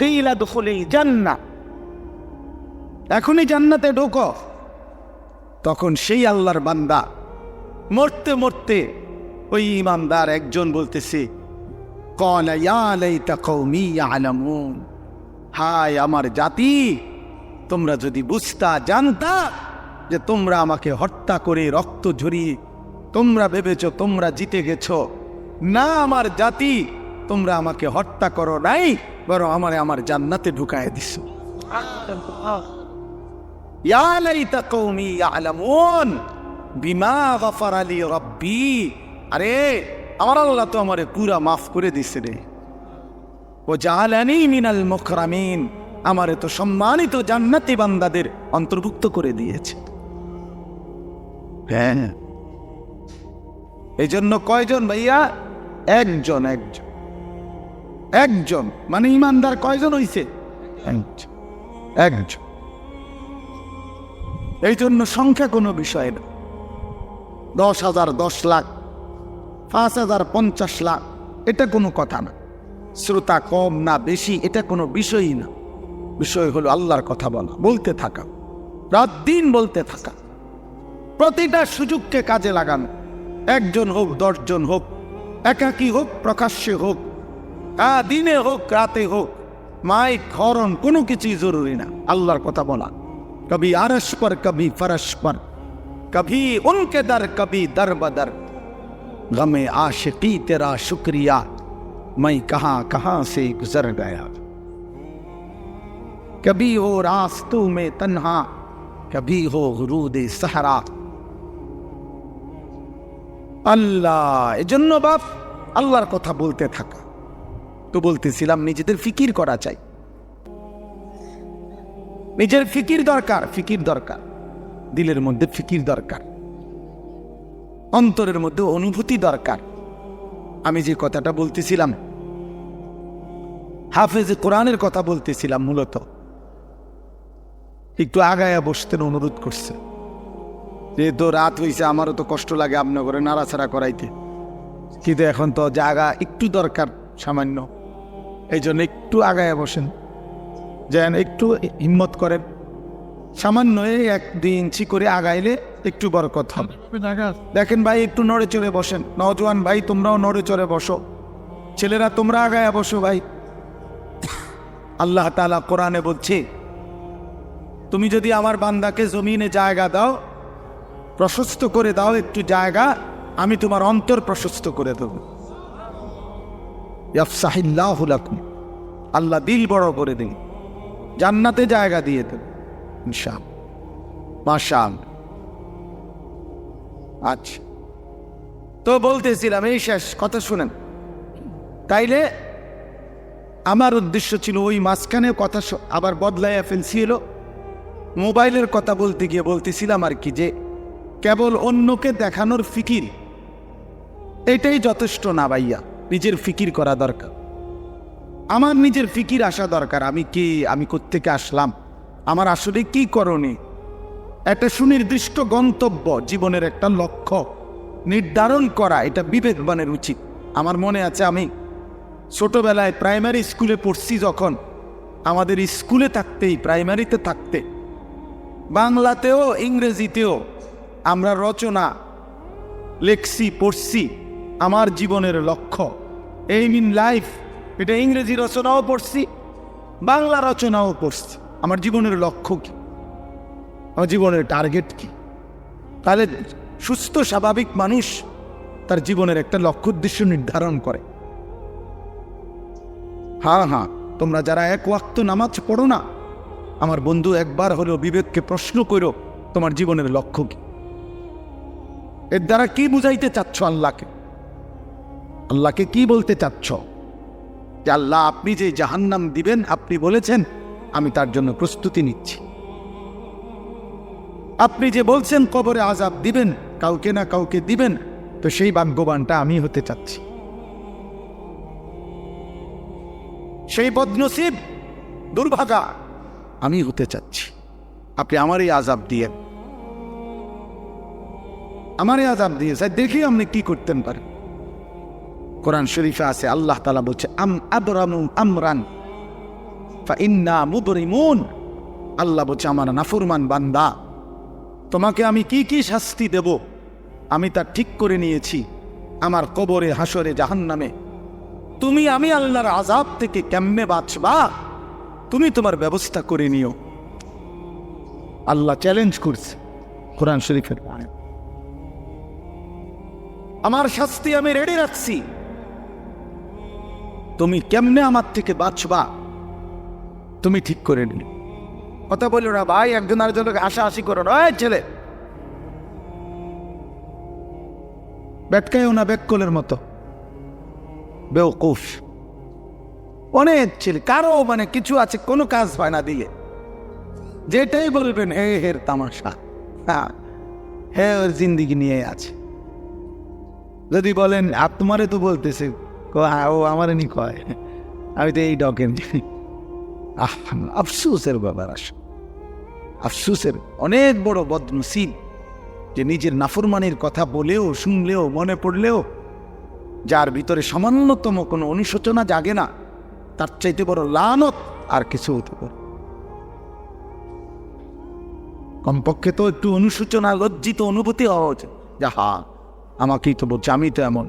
কিলা দুখুলিল জান্নাহ, এখনই জান্নাতে ঢোকো। তখন সেই আল্লাহর বান্দা মরতে মরতে ওই ইমানদার একজন বলতেছে, ক্বালা ইয়া লাইতা কওমি ইয়ালামুন, হায় আমার জাতি, তোমরা যদি বুঝতা, জানতা যে তোমরা আমাকে হত্যা করে রক্ত ঝরিয়ে তোমরা ভেবেছো তোমরা জিতে গেছো। না আমার জাতি, তোমরা আমাকে হত্যা করো নাই, বরং আমার জান্নাতে ঢুকায় দিছো। ইয়া লাইতা কওমি ইয়ালামুন বিমা গফারা লি রাব্বি, আরে আমার আল্লাহ তো আমারে পুরা মাফ করে দিছে রে। ও জাআলানি মিনাল মুকরামিন, আমারে তো সম্মানিত জান্নাতি বান্দাদের অন্তর্ভুক্ত করে দিয়েছে। হ্যাঁ, এই জন্য কয়জন ভাইয়া? একজন মানে ইমানদার কয়জন হইছে? একজন। এই জন্য সংখ্যা কোনো বিষয় না। 10,000, 10 লাখ, 5,000, 50 লাখ, এটা কোনো কথা না। শ্রোতা কম না বেশি, এটা কোনো বিষয়ই না। বিষয় হলো আল্লাহর কথা বলা, বলতে থাকা, রাত দিন বলতে থাকা, প্রতিটা সুযোগকে কাজে লাগানো। 1 জন হোক, 10 জন হোক, একাকী হোক, প্রকাশ্যে হোক, দিনে হোক, রাতে হোক, মাইক হরন কোনো কিছুই জরুরি না। আল্লাহর কথা বলা, কবি আরশ পর, কবি ফরশ পর, কবি উনকে দর, কবি দর বদর, গমে आशिकी तेरा शुक्रिया, मैं कहां कहां से गुजर गया। कभी हो रास्तों में तन्हा, कभी हो गुरूद सहरा। আল্লাহ, এজন্য বাপ আল্লাহর কথা বলতে থাকা। তো বলতেছিলাম নিজেদের ফিকির করা চাই, নিজের ফিকির দরকার, ফিকির দরকার, দিলের মধ্যে ফিকির দরকার, অন্তরের মধ্যে অনুভূতি দরকার। আমি যে কথাটা বলতেছিলাম, হাফেজ কোরআনের কথা বলতেছিলাম, মূলত একটু আগায়া বসতেন অনুরোধ করছে, যেহেতু রাত হয়েছে, আমারও তো কষ্ট লাগে আপনার করে নাড়াচাড়া করাইতে, কিন্তু এখন তো জায়গা একটু দরকার সামান্য, এই জন্য একটু আগায়া বসেন, যেন একটু হিম্মত করেন, সামান্য 1-2 ইঞ্চি করে আগাইলে একটু বরকত হবে। দেখেন ভাই, একটু নড়ে চড়ে বসেন, নওজোয়ান ভাই তোমরাও নড়ে চড়ে বসো, ছেলেরা তোমরা আগায়া বসো ভাই। আল্লাহ তাআলা কোরআনে বলছে, তুমি যদি আমার বান্দাকে জমিনে জায়গা দাও, প্রশস্ত করে দাও একটু জায়গা, আমি তোমার অন্তর প্রশস্ত করে দেব। ইয়াফসাহিল্লাহু লাকুম, আল্লাহ দিল বড় করে দিন, জান্নাতে জায়গা দিয়ে দেব ইনশাআল্লাহ, মাশাআল্লাহ। আচ্ছা, তো বলতেছিলাম, এই শেষ কথা শুনেন। তাইলে আমার উদ্দেশ্য ছিল ওই মাঝখানে কথা আবার বদলাইয়া ফেলছিল, মোবাইলের কথা বলতে গিয়ে বলতেছিলাম আর কি, যে কেবল অন্যকে দেখানোর ফিকির এটাই যথেষ্ট না ভাইয়া, নিজের ফিকির করা দরকার। আমার নিজের ফিকির আসা দরকার, আমি কি, আমি কোত্থেকে আসলাম, আমার আসলে কি করণীয়, একটা সুনির্দিষ্ট গন্তব্য, জীবনের একটা লক্ষ্য নির্ধারণ করা, এটা বিবেকবানের উচিত। আমার মনে আছে, আমি ছোটবেলায় প্রাইমারি স্কুলে পড়ছি, যখন আমাদের স্কুলে থাকতেই, প্রাইমারিতে থাকতে, বাংলাতেও ইংরেজিতেও আমরা রচনা লেখছি, পড়ছি, আমার জীবনের লক্ষ্য, এইম ইন লাইফ, এটা ইংরেজি রচনাও পড়ছি, বাংলা রচনাও পড়ছি। আমার জীবনের লক্ষ্য কি, আমার জীবনের টার্গেট কি? তাহলে সুস্থ স্বাভাবিক মানুষ তার জীবনের একটা লক্ষ্য উদ্দেশ্য নির্ধারণ করে। হ্যাঁ হ্যাঁ, তোমরা যারা 1 ওয়াক্ত নামাজ পড়ো না, আমার বন্ধু, একবার হলেও বিবেককে প্রশ্ন করো, তোমার জীবনের লক্ষ্য কি? এর দ্বারা কি বুঝাইতে চাচ্ছ আল্লাহকে? আল্লাহকে কি বলতে চাচ্ছ? যে আল্লাহ, আপনি যে জাহান্নাম দিবেন, আপনি বলেছেন, আমি তার জন্য প্রস্তুতি নিচ্ছি। আপনি যে বলছেন কবরে আযাব দিবেন, কাউকে না কাউকে দিবেন, তো সেই ভাগ্যবানটা আমি হতে চাচ্ছি, সেই বদনসিব দুর্ভাগা আমি হতে চাচ্ছি। আপনি আমারই আযাব দিয়ে, আমারই আযাব দিয়ে দেখি আপনি কি করতেন পারেন। কোরআন শরীফে আছে, আল্লাহ তাআলা বলছে, আম আবরামু আমরান ফাইন্না মুবরিমুন। আল্লাহ বলছে, আমার নাফরমান বান্দা, তোমাকে আমি কি কি শাস্তি দেব আমি তা ঠিক করে নিয়েছি, আমার কবরে, হাসরে, জাহান্নামে। তুমি, আমি আল্লাহর আযাব থেকে কেমনে বাঁচবা, তুমি তোমার ব্যবস্থা করে নিও। আল্লাহ চ্যালেঞ্জ করছে কোরআন শরীফের, আমার শাস্তি আমি রেডি রাখছি, তুমি কেমনে আমার থেকে বাঁচবা তুমি ঠিক করে নিও। কথা বলো না ভাই, একজন আরেকজনকে হাসাহাসি করো না, ছেলে বেটকাইও না বেককলের মতো, বেওকুফ। অনেক ছেলে, কারো মানে কিছু আছে, কোনো কাজ পায় না দিলে, যেটাই বলবেন হে হের তামাশা, হ্যাঁ হে ওর জিন্দিগি নিয়ে আছে। যদি বলেন তোমারে তো বলতেছে, ও আমার নি কয়, আমি তো এই ডকেন। আফসুসের ব্যাপার, আফসুসের অনেক বড় বদনসিব, যে নিজের নাফরমানির কথা বলেও, শুনলেও, মনে পড়লেও যার ভিতরে সামান্যতম কোনো অনুশোচনা জাগে না, তার চাইতে বড় লানত আর কিছু হতে পারে। কমপক্ষে তো একটু অনুশোচনা, লজ্জিত অনুভূতি হওয়া উচিত, যে হা, আমাকেই তো বলছে, আমি তো এমন।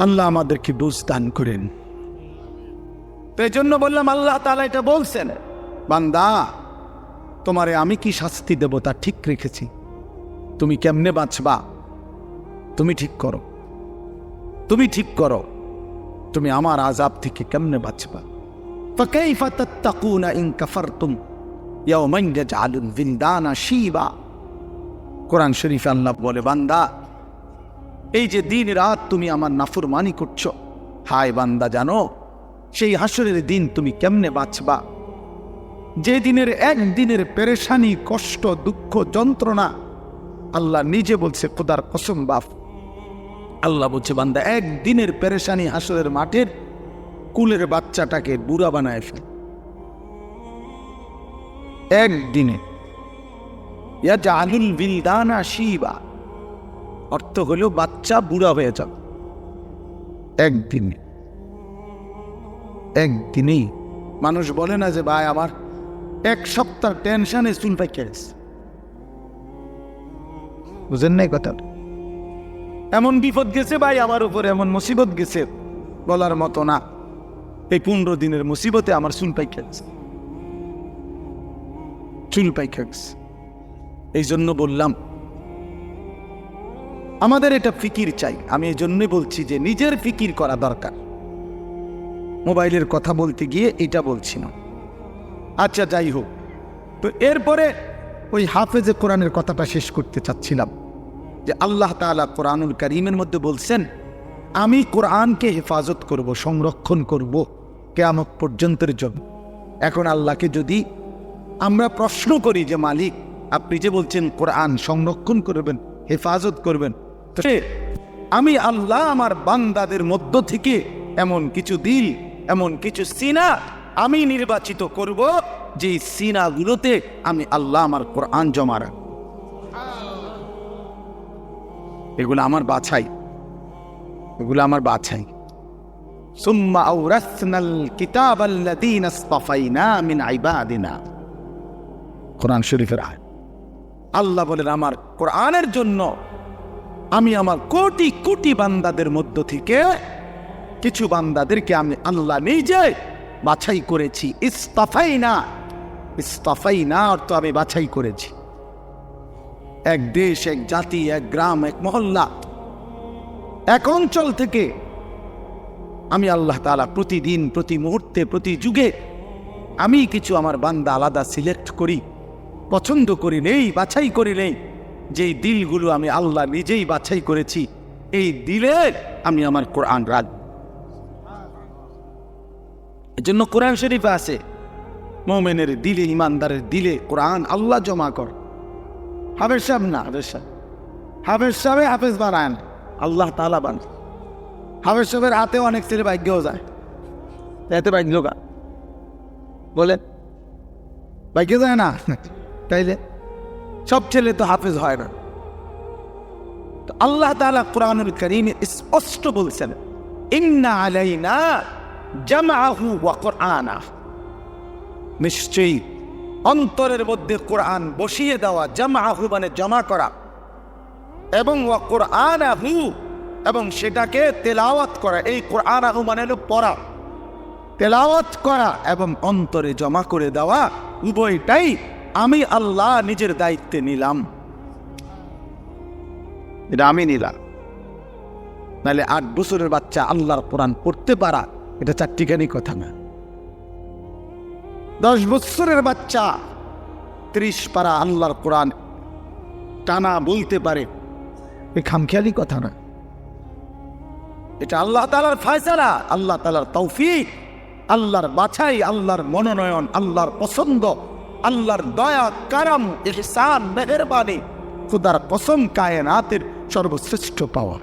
আল্লাহ আমাদেরকে বুঝ দান করেন। তো এই জন্য বললাম, আল্লাহ তাআলা এটা বলছেন, বান্দা, তোমারে আমি কি শাস্তি দেব তা ঠিক রেখেছি, তুমি কেমনে বাঁচবা তুমি ঠিক করো, তুমি ঠিক করো, তুমি আমার আযাব থেকে কেমনে বাঁচবা। ফাকাইফা তাত্তাকুনা ইন কাফারতুম ইয়াওমান ইয়াজআলুল বিলদানা শিবা। কোরআন শরীফ আল্লাহ বলে, বান্দা এই যে দিন রাত তুমি আমার নাফরমানি করছো, হায় বান্দা জানো সেই হাসরের দিন তুমি কেমনে বাঁচবা, যে দিনের একদিনের পেরেশানি, কষ্ট, দুঃখ, যন্ত্রণা। আল্লাহ নিজে বলছে, খোদার কসম বাপ, আল্লাহ বলছে বান্দা একদিনের পেরেশানি হাসরের মাঠের কুলের বাচ্চাটাকে বুড়া বানায় ফেল। একদিনে ইয়াজআলুল বিলদানা শিবা, অর্থ হলো বাচ্চা বুড়া হয়ে যাবে একদিনে। একদিনেই মানুষ বলে না যে ভাই আমার এক সপ্তাহ টেনশনে চুল পাইকে গেছে, বুঝেন নাই কথা? এমন বিপদ গেছে ভাই আমার উপরে, এমন মুসিবত গেছে বলার মতো না। এই 15 দিনের মুসিবতে আমার চুল পাইকে গেছে, চুল পাইকে গেছে। এই জন্য বললাম আমাদের এটা ফিকির চাই। আমি এই জন্যই বলছি যে নিজের ফিকির করা দরকার। মোবাইলের কথা বলতে গিয়ে এটা বলছি না। আচ্ছা যাই হোক, তো এরপরে ওই হাফেজে কোরআনের কথাটা শেষ করতে চাচ্ছিলাম যে আল্লাহ তাআলা কোরআনুল কারীমের মধ্যে বলছেন আমি কোরআনকে হেফাজত করব, সংরক্ষণ করব কিয়ামত পর্যন্তের জন্য। এখন আল্লাহকে যদি আমরা প্রশ্ন করি যে মালিক আপনি যে বলছেন কোরআন সংরক্ষণ করবেন, হেফাজত করবেন, তো আমি আল্লাহ আমার বান্দাদের মধ্য থেকে এমন কিছু দিল, এমন কিছু সিনা আমি নির্বাচিত করব যে সিনাগুলোতে আমি আল্লাহ আমার কোরআন জমা রাখব। এগুলো আমার বাছাই, এগুলো আমার বাছাই। সুম্মা আওরাসনাল কিতাবাল্লাযীনা ইসতাফাইনা মিন ইবাদিনা, কোরআন শরীফের আয়াত। আল্লাহ বলেন আমার কোরআনের জন্য আমি আমার কোটি কোটি বান্দাদের মধ্য থেকে কিছু বান্দাদেরকে আমি আল্লাহ নিজে বাছাই করেছি। ইসতাফাইনা, ইসতাফাইনা অর্থ আমি বাছাই করেছি। এক দেশ, এক জাতি, এক গ্রাম, এক মহল্লা, এক অঞ্চল থেকে আমি আল্লাহ তাআলা প্রতিদিন, প্রতি মুহূর্তে, প্রতি যুগে আমি কিছু আমার বান্দা আলাদা সিলেক্ট করি, পছন্দ করি নেই, বাছাই করি নেই। যেই দিলগুলো আমি আল্লাহ নিজেই বাছাই করেছি, এই দিলে আমি আমার কোরআন রাখব। এজন্য কোরআন শরীফে আছে মুমিনের দিলে, ইমানদারের দিলে কোরআন আল্লাহ জমা কর। হাফেজ সাহেব না, হাফেজ সাহেব হাফেজ বানায় না, আল্লাহ তাআলা বানায়। হাফেজ সাহেবের হাতে অনেক ছেলে ভাগ্যও যায়, এতে ভাগ্য গা বলেন, ভাগ্য যায় না তাইলে সব ছেলে তো হাফেজ হয় না। তো আল্লাহ তাআলা কোরআনুল কারীমে স্পষ্ট বলছেন ইন্না আলাইনা জামআহু ওয়া কুরআনা, নিশ্চয়ই অন্তরের মধ্যে কোরআন বসিয়ে দেওয়া, জামআহু মানে জমা করা, এবং ওয়া কুরআনাহু এবং সেটাকে তেলাওয়াত করা। এই কুরআনাহু মানে হলো পড়া, তেলাওয়াত করা এবং অন্তরে জমা করে দেওয়া, উভয়টাই আমি আল্লাহ নিজের দায়িত্বে নিলাম। এটা আমি নিলাম। নাহলে 8 বছরের বাচ্চা আল্লাহর কোরআন পড়তে পারা এটা চারটিখানি কথা না। 10 বছরের বাচ্চা 30 পারা আল্লাহর কোরআন টানা বলতে পারে, এ খামখেয়ালি কথা না। এটা আল্লাহ তাআলার ফয়সালা, আল্লাহ তাআলার তৌফিক, আল্লাহর বাছাই, আল্লাহর মনোনয়ন, আল্লাহর পছন্দ, আল্লাহর দয়া, কারাম, ইহসান, মেহেরবানি। খুদার কসম কায়নাতের সর্বশ্রেষ্ঠ পাওয়া।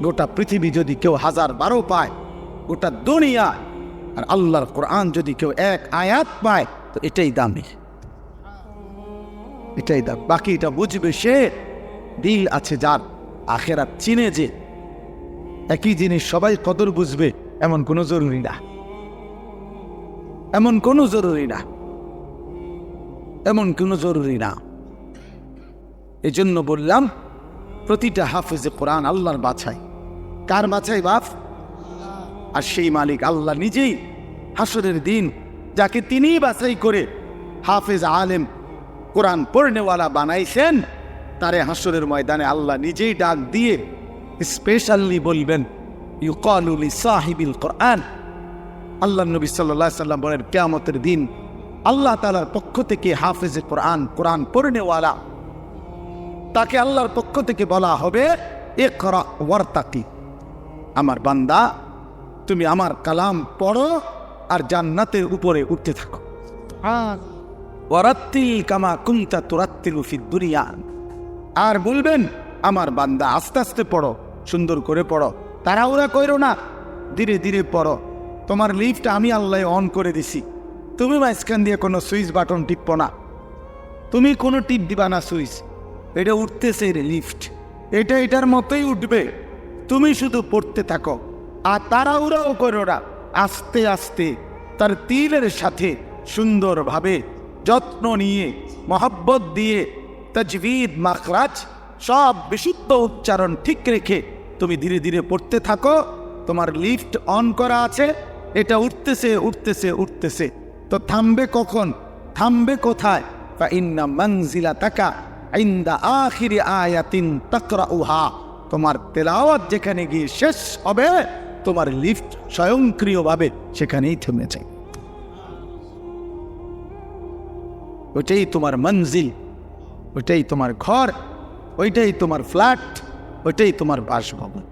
গোটা পৃথিবী যদি কেউ 1012 পায়, গোটা দুনিয়া, আর আল্লাহর কোরআন যদি কেউ 1 আয়াত পায়, তো এটাই দামি, এটাই দাম। বাকি এটা বুঝবে সে, দিল আছে যার, আখেরাত চিনে যে। একই জিনিস সবাই কদর বুঝবে এমন কোনো জরুরি না, এমন কোনো জরুরি না, এমন কোনো জরুরি না। এজন্য বললাম প্রতিটা হাফেজে কোরআন আল্লাহর বাছাই। কার বাছাই বাপ? আর সেই মালিক আল্লাহ নিজেই হাসরের দিন যাকে তিনিই বাছাই করে হাফেজ আলেম কোরআন পড়নেওয়ালা বানাইছেন, তারে হাসরের ময়দানে আল্লাহ নিজেই ডাক দিয়ে স্পেশালি বলবেন ইউকালু লিসাহিবিল কোরআন। আল্লাহ নবী সাল্লাল্লাহু আলাইহি সাল্লাম বলেন কিয়ামতের দিন আল্লাহ তাআলার পক্ষ থেকে হাফেজে কোরআন, কোরআন পড়নেওয়ালা তাকে আল্লাহর পক্ষ থেকে বলা হবে ইকরা ওয়ারতাকি, আমার বান্দা তুমি আমার কালাম পড়ো আর জান্নাতের উপরে উঠতে থাকো। ওয়ারাত্তিল কামা কুনতা তুরাত্তিলু ফিদ দুনিয়া, আর বলবেন আমার বান্দা আস্তে আস্তে পড়ো, সুন্দর করে পড়ো, তাড়াহুড়া কইরো না, ধীরে ধীরে পড়ো। তোমার লিফট আমি আল্লাহ অন করে দিছি, তুমি মাঝখান দিয়ে কোনো সুইচ বাটন টিপো না, তুমি কোনো টিপ দিবা না সুইচ, এটা উঠতেছে রে লিফট, এটা এটার মতোই উঠবে, তুমি শুধু পড়তে থাকো আর তাড়াহুড়াও করো না, আস্তে আস্তে তার তিলের সাথে সুন্দরভাবে যত্ন নিয়ে মহব্বত দিয়ে তাজবিদ মাখরাজ সব বিশুদ্ধ উচ্চারণ ঠিক রেখে তুমি ধীরে ধীরে পড়তে থাকো। তোমার লিফট অন করা আছে, এটা উঠতেছে উঠতেছে উঠতেছে, তো থামবে কখন, থামবে কোথায়? ফাইন্না মানজিলাতাকা ইনদা আখিরি আয়াতিন তাকরাউহা, তোমার তেলাওয়াত যেখানে গিয়ে শেষ হবে তোমার লিফট স্বয়ংক্রিয়ভাবে সেখানেই থেমে যায়। ওইটাই তোমার মঞ্জিল, ওইটাই তোমার ঘর, ওইটাই তোমার ফ্ল্যাট, ওইটাই তোমার বাসভবন।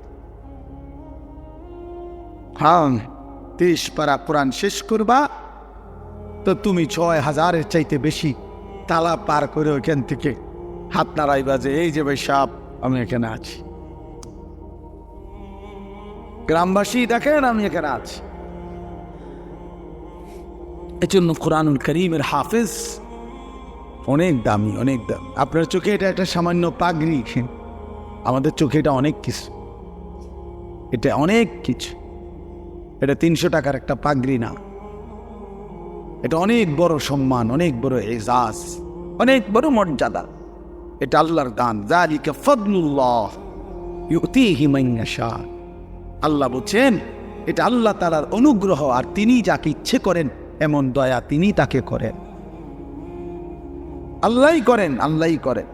হ্যাঁ, 30 পারা কোরআন শেষ করবা তো তুমি 6000-এর চাইতে বেশি তালা পার করে ওইখান থেকে হাত নাড়াইবা যে এই যে ভাই সাপ আমি এখানে আছি, গ্রামবাসী দেখেন আমি এখানে আছি। এজন্য কোরআনুল কারীমের হাফেজ অনেক দামি, অনেক দাম। আপনার চোখে এটা একটা সামান্য পাগড়ি, আমাদের চোখে এটা অনেক কিছু, এটা অনেক কিছু। এটা 300 টাকার একটা পাগড়ি না, এটা অনেক বড় সম্মান, অনেক বড় এজাজ, অনেক বড় মর্যাদা। এটা আল্লাহর দান, যালিকা ফাদলুল্লাহ ইউতিহি মান ইয়াশা। আল্লাহ বলছেন এটা আল্লাহ তাআলার অনুগ্রহ, আর তিনি যাকে ইচ্ছে করেন এমন দয়া তিনি তাকে করেন, আল্লাহই করেন, আল্লাহই করেন।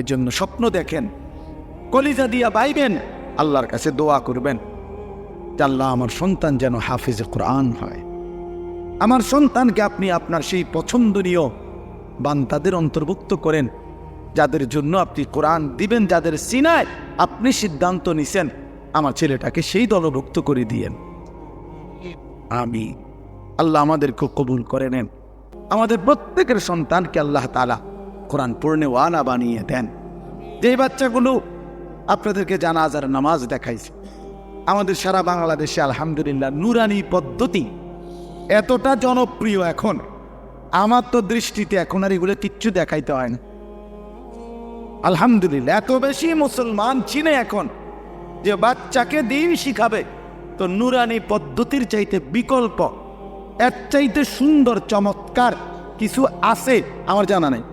এজন্য স্বপ্ন দেখেন, কলিজা দিয়া বাইবেন, আল্লাহর কাছে দোয়া করবেন যে আল্লাহ আমার সন্তান যেন হাফিজে কোরআন হয়, আমার সন্তানকে আপনি আপনার সেই পছন্দনীয় বান্দাদের অন্তর্ভুক্ত করেন, যাদের জন্য আপনি কোরআন দিবেন, যাদের সিনায় আপনি সিদ্ধান্ত নিছেন আমার ছেলেটাকে সেই দলভুক্ত করে দিয়েন। আমি আল্লাহ আমাদেরকে কবুল করে নেন, আমাদের প্রত্যেকের সন্তানকে আল্লাহ তাআলা কোরআন পড়নেওয়ালা বানিয়ে দেন। যে বাচ্চাগুলো আপনাদেরকে জানাজার নামাজ দেখাইছে, আমাদের সারা বাংলাদেশে আলহামদুলিল্লাহ নুরানি পদ্ধতি এতটা জনপ্রিয় এখন, আমার তো দৃষ্টিতে এখন আর এগুলো কিচ্ছু দেখাইতে হয় না। আলহামদুলিল্লাহ এত বেশি মুসলমান চিনে এখন যে বাচ্চাকে দিন শিখাবে, তো নুরানি পদ্ধতির চাইতে বিকল্প, এর চাইতে সুন্দর চমৎকার কিছু আছে আমার জানা নেই,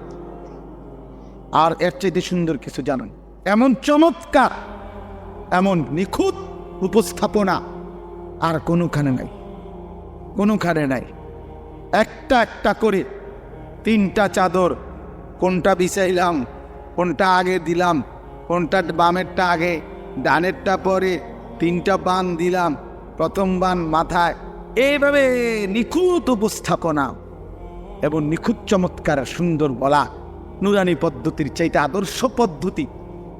আর এর চাইতে সুন্দর কিছু জানেন, এমন চমৎকার এমন নিখুঁত উপস্থাপনা আর কোনোখানে নাই, কোনোখানে নাই। একটা একটা করে 3টা চাদর, কোনটা বিছাইলাম, কোনটা আগে দিলাম, কোনটা বামেরটা আগে ডানেরটা পরে, 3টা বান দিলাম, প্রথম বান মাথায়, এইভাবে নিখুঁত উপস্থাপনা এবং নিখুঁত চমৎকার সুন্দর বলা, নুরানি পদ্ধতির চাইতে আদর্শ পদ্ধতি,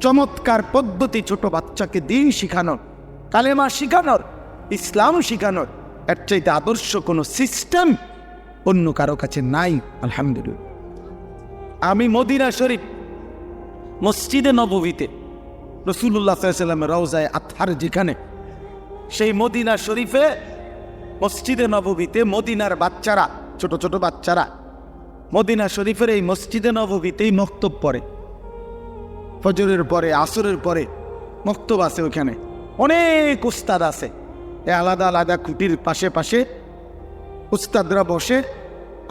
চমৎকার পদ্ধতি ছোট বাচ্চাকে দিন শিখানোর, কালেমা শিখানোর, ইসলাম শিখানোর, এর চাইতে আদর্শ কোনো সিস্টেম অন্য কারো কাছে নাই। আলহামদুলিল্লাহ। আমি মদিনা শরীফ মসজিদে নববীতে রাসূলুল্লাহ সাল্লাল্লাহু আলাইহি ওয়াসাল্লামের রওজায়ে আতহার যেখানে, সেই মদিনা শরীফে মসজিদে নববীতে মদিনার বাচ্চারা, ছোট ছোট বাচ্চারা মদিনা শরীফের এই মসজিদে নববীতেই মক্তব পড়ে, ফজরের পরে আসরের পরে মক্তব আছে, ওখানে অনেক উস্তাদ আছে, আলাদা আলাদা খুঁটির পাশে পাশে উস্তাদরা বসে,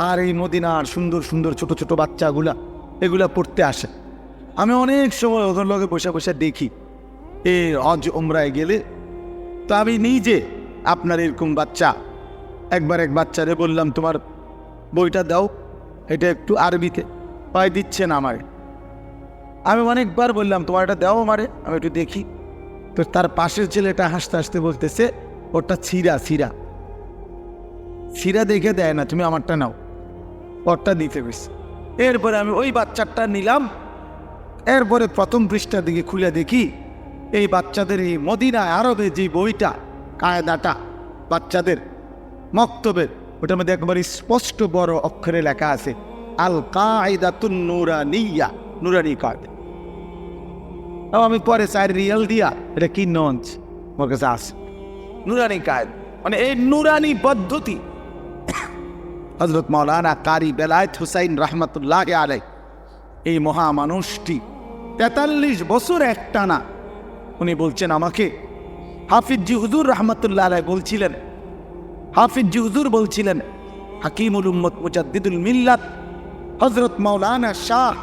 আর এই মদিনার সুন্দর সুন্দর ছোট ছোট বাচ্চাগুলা এগুলা পড়তে আসে। আমি অনেক সময় ওদের লগে বসে বসে দেখি, এই হজ উমরায় গেলে তো আমি নিজে আপনার এরকম বাচ্চা, একবার এক বাচ্চারে বললাম তোমার বইটা দাও, এটা একটু আরবিতে, পাই দিচ্ছে না আমারে। আমি অনেকবার বললাম তোমার এটা দাও আমারে, আমি একটু দেখি। তো তার পাশের ছেলেটা হাসতে হাসতে বলতেছে ওটা ছিঁড়া ছিঁড়া, ছিঁড়া দেখে দেয় না, তুমি আমারটা নাও, ওরটা দিতে গেছি। এরপরে আমি ওই বাচ্চারটা নিলাম, এরপরে প্রথম পৃষ্ঠার দিকে খুলে দেখি এই বাচ্চাদের এই মদিনায় আরবে যে বইটা কায়দাটা বাচ্চাদের মক্তবের, ওটার মধ্যে একবারে স্পষ্ট বড় অক্ষরে লেখা আছে আল কায়দাতুন নুরানিয়া, নুরানি কায়দা। আমি পরে 4 রিয়াল দিয়া এটা কি নঞ্চ আমার কাছে আছে নুরানি কায়দা, মানে এই নুরানি পদ্ধতি হযরত মাওলানা কারি বেলায়েত হুসাইন রহমতুল্লাহ আলাইহি এই মহামানুষটি 43 বছর একটানা উনি বলছেন আমাকে, হাফিজি হুজুর রহমতুল্লাহ আলাইহি বলছিলেন, হাফিজি হুজুর বলছিলেন হাকিমুল উম্মত মুজাদ্দিদুল মিল্লাত হযরত মাওলানা শাহ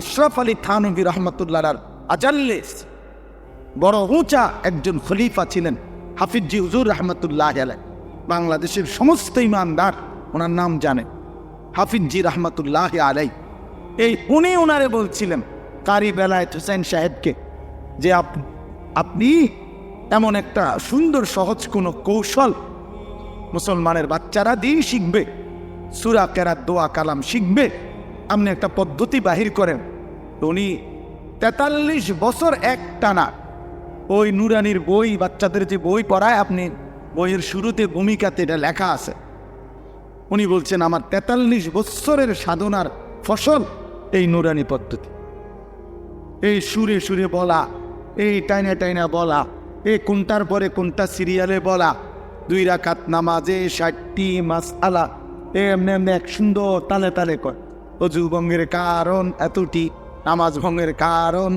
আশরাফ আলী থানভী রহমতুল্লাহ আজাল্লিস বড় উঁচা একজন খলিফা ছিলেন হাফিজি হুজুর রহমতুল্লাহ আলাইহি। বাংলাদেশের সমস্ত ইমানদার ওনার নাম জানে হাফিজি রহমতুল্লাহ আলাইহি। এই উনি ওনারে বলছিলেন কারি বেলায়েত হুসাইন সাহেবকে যে আপনি এমন একটা সুন্দর সহজ কোনো কৌশল মুসলমানের বাচ্চারা দিন শিখবে, সূরা কেরাত দোয়া কালাম শিখবে, আপনি একটা পদ্ধতি বাহির করেন। উনি 43 বছর একটানা ওই নুরানির বই, বাচ্চাদের যে বই পড়ায়, আপনি বইয়ের শুরুতে ভূমিকাতে এটা লেখা আছে। উনি বলছেন আমার 43 বছরের সাধনার ফসল এই নুরানি পদ্ধতি, এই সুরে সুরে বলা, এই টাইনা টাইনা বলা, এই কোনটার পরে কোনটা সিরিয়ালে বলা, 2 রাকাত নামাজে 60টি মাসআলা এমনি এমনি এক সুন্দর তালে তালে কয়, অজু ভঙ্গের কারণ এতটি, নামাজ ভঙ্গের কারণ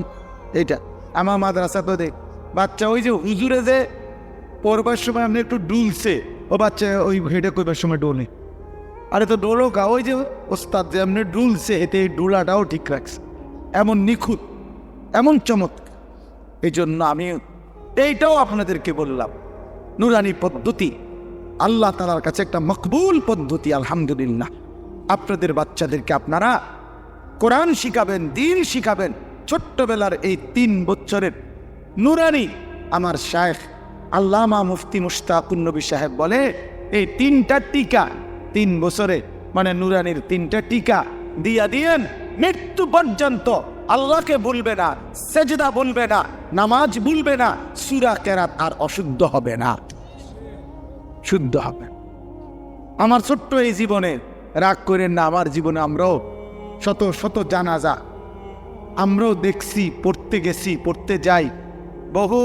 এটা। আমার মাদ্রাসা তো দেখ বাচ্চা ওই যে হুজুরে যে পড়বার সময় আপনি একটু ডুলছে, ও বাচ্চা ওই হেঁটে করবার সময় ডোলে, আরে তো ডোলো কা, ওই যে ওস্তাদ যে আপনি ডুলছে এতে এই ডোলাটাও ঠিক রাখছে, এমন নিখুঁত, এমন চমৎকার। এই জন্য আমি এইটাও আপনাদেরকে বললাম, নুরানি পদ্ধতি আল্লাহ তাআলার কাছে একটা মকবুল পদ্ধতি। আলহামদুলিল্লাহ, আপনাদের বাচ্চাদেরকে আপনারা কোরআন শিখাবেন, দিন শিখাবেন। ছোট্টবেলার এই 3 বছরের নুরানি আমার শায়েখ আল্লামা মুফতি মুশতাকুন নবী সাহেব বলে এই 3টা টিকা 3 বছরে, মানে নুরানির 3টা টিকা দিয়া দিয়েন, মৃত্যু পর্যন্ত আল্লাহকে ভুলবে না, সেজদা ভুলবে না, নামাজ ভুলবে না, সূরা কেরাত আর অশুদ্ধ হবে না, শুদ্ধ হবে। আমার ছোট্ট এই জীবনে রাগ করেন না, আমার জীবনে আমরাও শত শত জানাজা আমরাও দেখছি, পড়তে গেছি, পড়তে যাই, বহু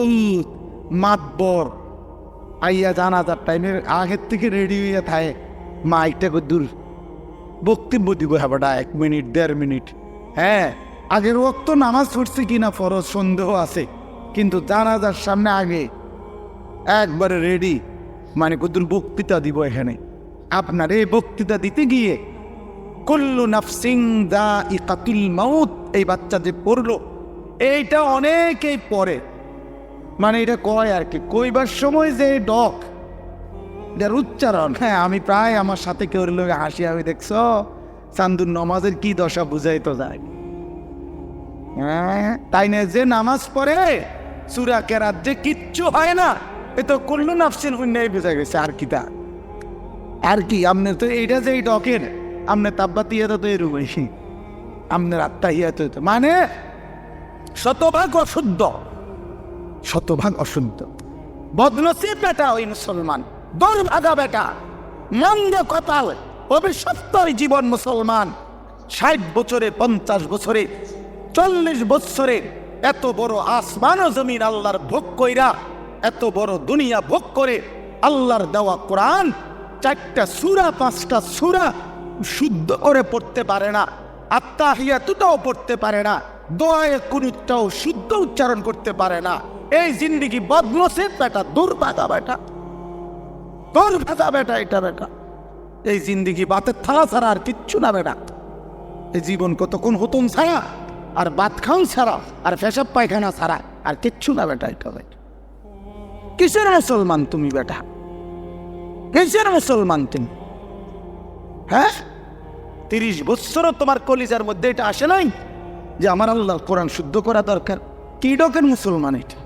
মাতবর আইয়া জানাজার টাইমের আগের থেকে রেডি হইয়া থাকে, মাইকটা দূর বক্তব্য দিব হ্যাঁ 1 মিনিট 1.5 মিনিট, হ্যাঁ আগের ওয়াক্ত নামাজ পড়ছে কিনা ফরজ সন্দেহ আছে, কিন্তু জানাজার সামনে আগে একবারে রেডি, মানে কদ্দুর বক্তৃতা দিব এখানে। আপনার এই বক্তৃতা দিতে গিয়ে কুল্লু নাফসিন যায়িকাতুল মাউত, এই বাচ্চা যে পড়লো এইটা অনেকেই পড়ে, মানে এটা কয় আর কি, কইবার সময় যে ডক এটার উচ্চারণ, হ্যাঁ আমি প্রায় আমার সাথে কেউ লোক হাসি, আমি দেখছো চান্দুর নমাজের কি দশা বুঝাইতো যায়, হ্যাঁ তাই না, যে নামাজ পড়ে সূরা কেরাত যে কিচ্ছু হয় না, এ তো কুল্লু নাফসিন হুন্নাই বুঝা গেছে, আর কি তা আর কি। আপনার তো এইটা যে ডকের আপনার তাব্বাতিয়াত তো এরকমই, আপনার আত্মাহিয়াত মানে শতভাগ অশুদ্ধ, শতভাগ অশুদ্ধ। বদনসিব বেটা ওই মুসলমান, দুর্ভাগা বেটা, মন্দ কপাল, অভিশপ্ত জীবন মুসলমান। 60 বছরে 50 বছরে 40 বছরে এত বড় আসমান ও জমিন আল্লাহর ভোগ কইরা, এত বড় দুনিয়া ভোগ করে আল্লাহর দেওয়া কোরআন 4টা সূরা 5টা সূরা শুদ্ধ করে পড়তে পারে না, আত্তাহিয়াতুটাও পড়তে পারে না, দোয়ায়ে কুনুতটাও শুদ্ধ উচ্চারণ করতে পারে না। এই জিন্দেগি বদনসিব বেটা, দুর্ভাগা বেটা, দুর্ভাগা বেটা, এটা বেটা এই জিন্দেগি বাতের থালা ছাড়া আর কিচ্ছু না বেটা। এই জীবন কতক্ষণ হুতুম ছাড়া আর বাত খান ছাড়া আর পেশাব পায়খানা ছাড়া আর কিচ্ছু না বেটা। এটা বেটা কিসের মুসলমান তুমি বেটা, কিসের মুসলমান তুমি? হ্যাঁ 30 বছরও তোমার কলিজার মধ্যে এটা আসে নাই যে আমার আল্লাহ কোরআন শুদ্ধ করা দরকার? কি ডকের মুসলমান এটা?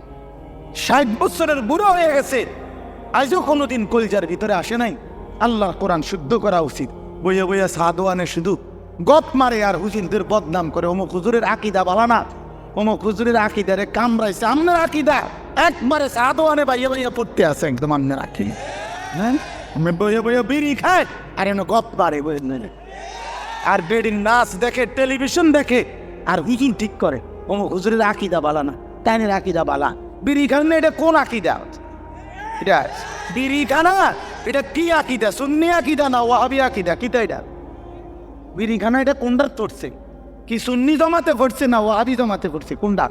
60 বছরের বুড়ো হয়ে গেছে, আজও কোনোদিন কলিজার ভিতরে আসে নাই আল্লাহর কোরআন শুদ্ধ করা উচিত। বইয়া বইয়া সাদওয়ানে শুধু গপ মারে আর হুজুরদের বদনাম করে, অমুক হুজুরের আকীদা ভালো না, অমুক হুজুরের আকিদারে কামড়াইছে, আপনার আকিদা একবারে সাদোয়ানে বাইয়া বাইয়া পড়তে আছে একদম আপনার আকিদা। হ্যাঁ, আমি বইয়া বইয়া বিড়ি খাই আর এনে গপ পারে বই, আর বেডির নাচ দেখে, টেলিভিশন দেখে, আর হুজুর ঠিক করে অমুক হুজুরের আকিদা বালা না, তাইনের আকিদা বালা। বিড়ি খান না, এটা কোন আকিদা? এটা বিড়ি খানা, এটা কি আকিদা? সুন্নি আকিদা না ওয়াহাবি আকিদা? কিতা এটা বিড়ি খানা? এটা কোনটা পড়ছে? কি সুন্নি জমাতে পড়ছে না ওয়াহাবি জমাতে পড়ছে? কোনটা?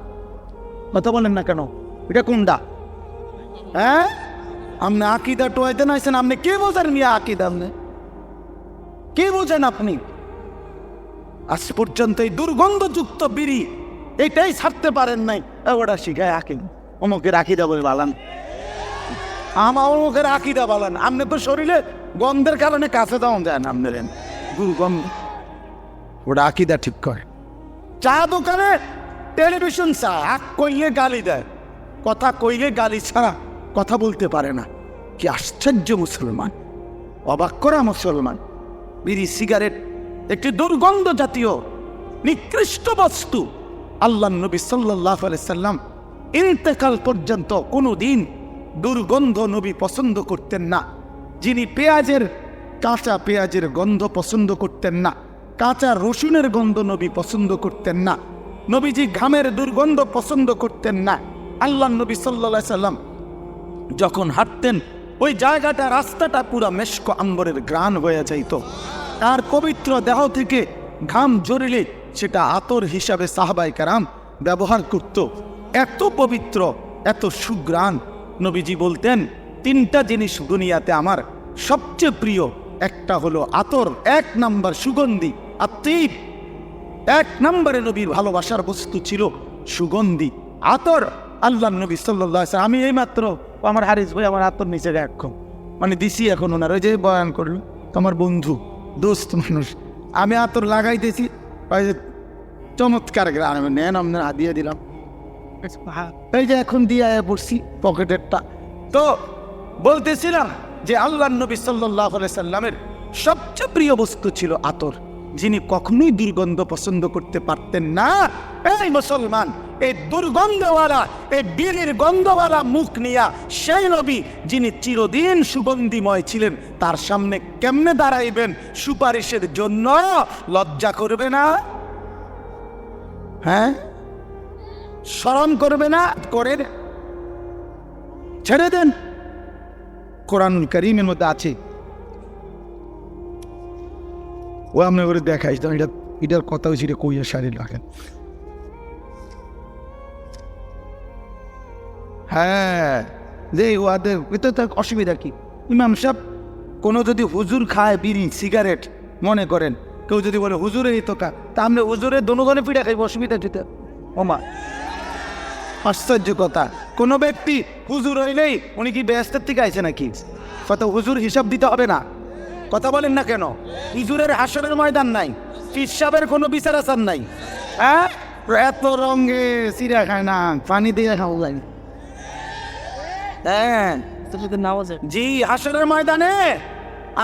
কথা বলেন না কেন? এটা কোনটা? হ্যাঁ, আপনি আকিদা টোয়াইতে নাইছেন, আপনি কে বোঝেন মিয়া আকিদা? আপনি কে বোঝেন? আপনি আজ পর্যন্ত এই দুর্গন্ধযুক্ত বিড়ি এটাই ছাড়তে পারেন নাই। ওটা শিখায় আকিদ, অমুকের আকিদা বলে বালান, আমার অমুকের আকিদা বালান। আপনি তো শরীরে গন্ধের কারণে কাছে যাওয়া যায় না, আপনার দুর্গন্ধ। ওটা আকিদা ঠিক করে। চা দোকানে টেলিভিশন চা কইলে গালি দেয়, কথা কইলে গালি ছাড়া কথা বলতে পারে না। কি আশ্চর্য মুসলমান, অবাক করা মুসলমান। বিড়ি সিগারেট একটি দুর্গন্ধ জাতীয় নিকৃষ্ট বস্তু। আল্লাহ নবী সাল্লাল্লাহু আলাইহি সাল্লাম ইন্তেকাল পর্যন্ত কোনোদিন দুর্গন্ধ নবী পছন্দ করতেন না। যিনি কাঁচা পেঁয়াজের গন্ধ পছন্দ করতেন না, কাঁচা রসুনের গন্ধ নবী পছন্দ করতেন না, নবীজি ঘামের দুর্গন্ধ পছন্দ করতেন না। আল্লাহ নবী সাল্লাল্লাহু আলাইহি সাল্লাম যখন হাঁটতেন, ওই জায়গাটা, রাস্তাটা পুরা মেশক আম্বরের ঘ্রাণ হয়ে যাইত। তার পবিত্র দেহ থেকে ঘাম ঝরিলে সেটা আতর হিসাবে সাহাবায়ে কেরাম ব্যবহার করত। এত পবিত্র, এত সুঘ্রাণ। নবীজি বলতেন, তিনটা জিনিস দুনিয়াতে আমার সবচেয়ে প্রিয়। একটা হলো আতর, 1 নাম্বার সুগন্ধি, আত্মীপ। 1 নম্বরে নবীর ভালোবাসার বস্তু ছিল সুগন্ধি, আতর। আল্লাহ নবী সাল্লাল্লাহু আলাইহি সাল্লাম, আমি এইমাত্র আমার হারিস ভাই আমার আতর নিচে রাখো, মানে দিছি এখন ওনার, ওই যে বয়ান করলো তোমার বন্ধু দোস্ত মানুষ, আমি আতর লাগাইতেছি, ওই যে চমৎকার গ্রাম, নেন আপনার দিয়ে দিলাম, এই যে এখন দিয়ে পড়ছি পকেটেরটা। তো বলতেছিলাম যে আল্লাহ নবী সাল্লাল্লাহু আলাইহি সাল্লামের সবচেয়ে প্রিয় বস্তু ছিল আতর, যিনি কখনোই দুর্গন্ধ পছন্দ করতে পারতেন না। এই মুসলমান, এই দুর্গন্ধওয়ালা, এই বিড়ির গন্ধওয়ালা মুখ নিয়া সেই নবী যিনি চিরদিন সুগন্ধিময় ছিলেন, তার সামনে কেমনে দাঁড়াইবেন সুপারিশের জন্য? লজ্জা করবে না? হ্যাঁ, শরম করবে না? করে ছেড়ে দেন। কোরআনুল কারীমের মধ্যে আছে, ও আপনি করে দেখাইস, এটার কথা হয়েছে, এটা কইয়া সারি রাখেন। হ্যাঁ, যে ওদের এটা তার অসুবিধা কি? ইমাম সাহেব, কোনো যদি হুজুর খায় বিড়ি সিগারেট, মনে করেন কেউ যদি বলে হুজুরে এই তো কা, তা আপনি হুজুরের দোনোজনে পিঠা খাইব, অসুবিধা যেতে ওমা। আশ্চর্য কথা, কোনো ব্যক্তি হুজুর হইলেই উনি কি বেহেশতের থেকে আইছে নাকি? কত হুজুর হিসাব দিতে হবে না? কথা বলেন না কেন? হুজুরের হাসরের ময়দান নাই, পীর সাহেবের কোনো বিচার আচার নাই। হ্যাঁ, এত রঙে চিড়া খায় না, পানি দিয়ে খাওয়া যায়। হ্যাঁ জি, হাসরের ময়দানে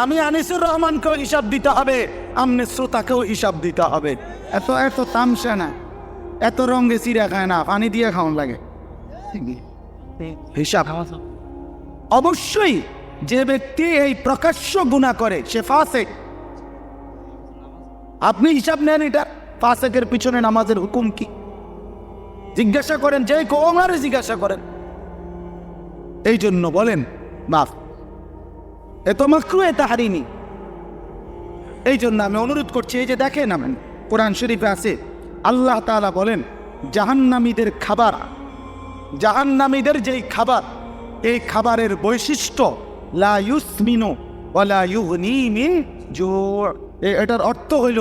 আমি আনিসুর রহমানকেও হিসাব দিতে হবে, আমনে শ্রোতাকেও হিসাব দিতে হবে। এত এত তামসা না, এত রঙে চিড়া খায় না, পানি দিয়ে খাওয়ান লাগে হিসাব। অবশ্যই যে ব্যক্তি এই প্রকাশ্য গুনাহ করে সে ফাসিক। আপনি হিসাব নেন, এটা ফাসিকের পিছনে নামাজের হুকুম কি জিজ্ঞাসা করেন, যে কোমারে জিজ্ঞাসা করেন। এই জন্য বলেন মাফ, এত মাকরুহ এ তাহরিমি। এই জন্য আমি অনুরোধ করছি, এই যে দেখেন আমেন কোরআন শরীফে আছে, আল্লাহ তাআলা বলেন জাহান্নামীদের খাবার, জাহান্নামীদের যেই খাবার, এই খাবারের বৈশিষ্ট্য লা ইউসমিনু ওয়ালা ইউগনি মিন জু'। এটার অর্থ হইল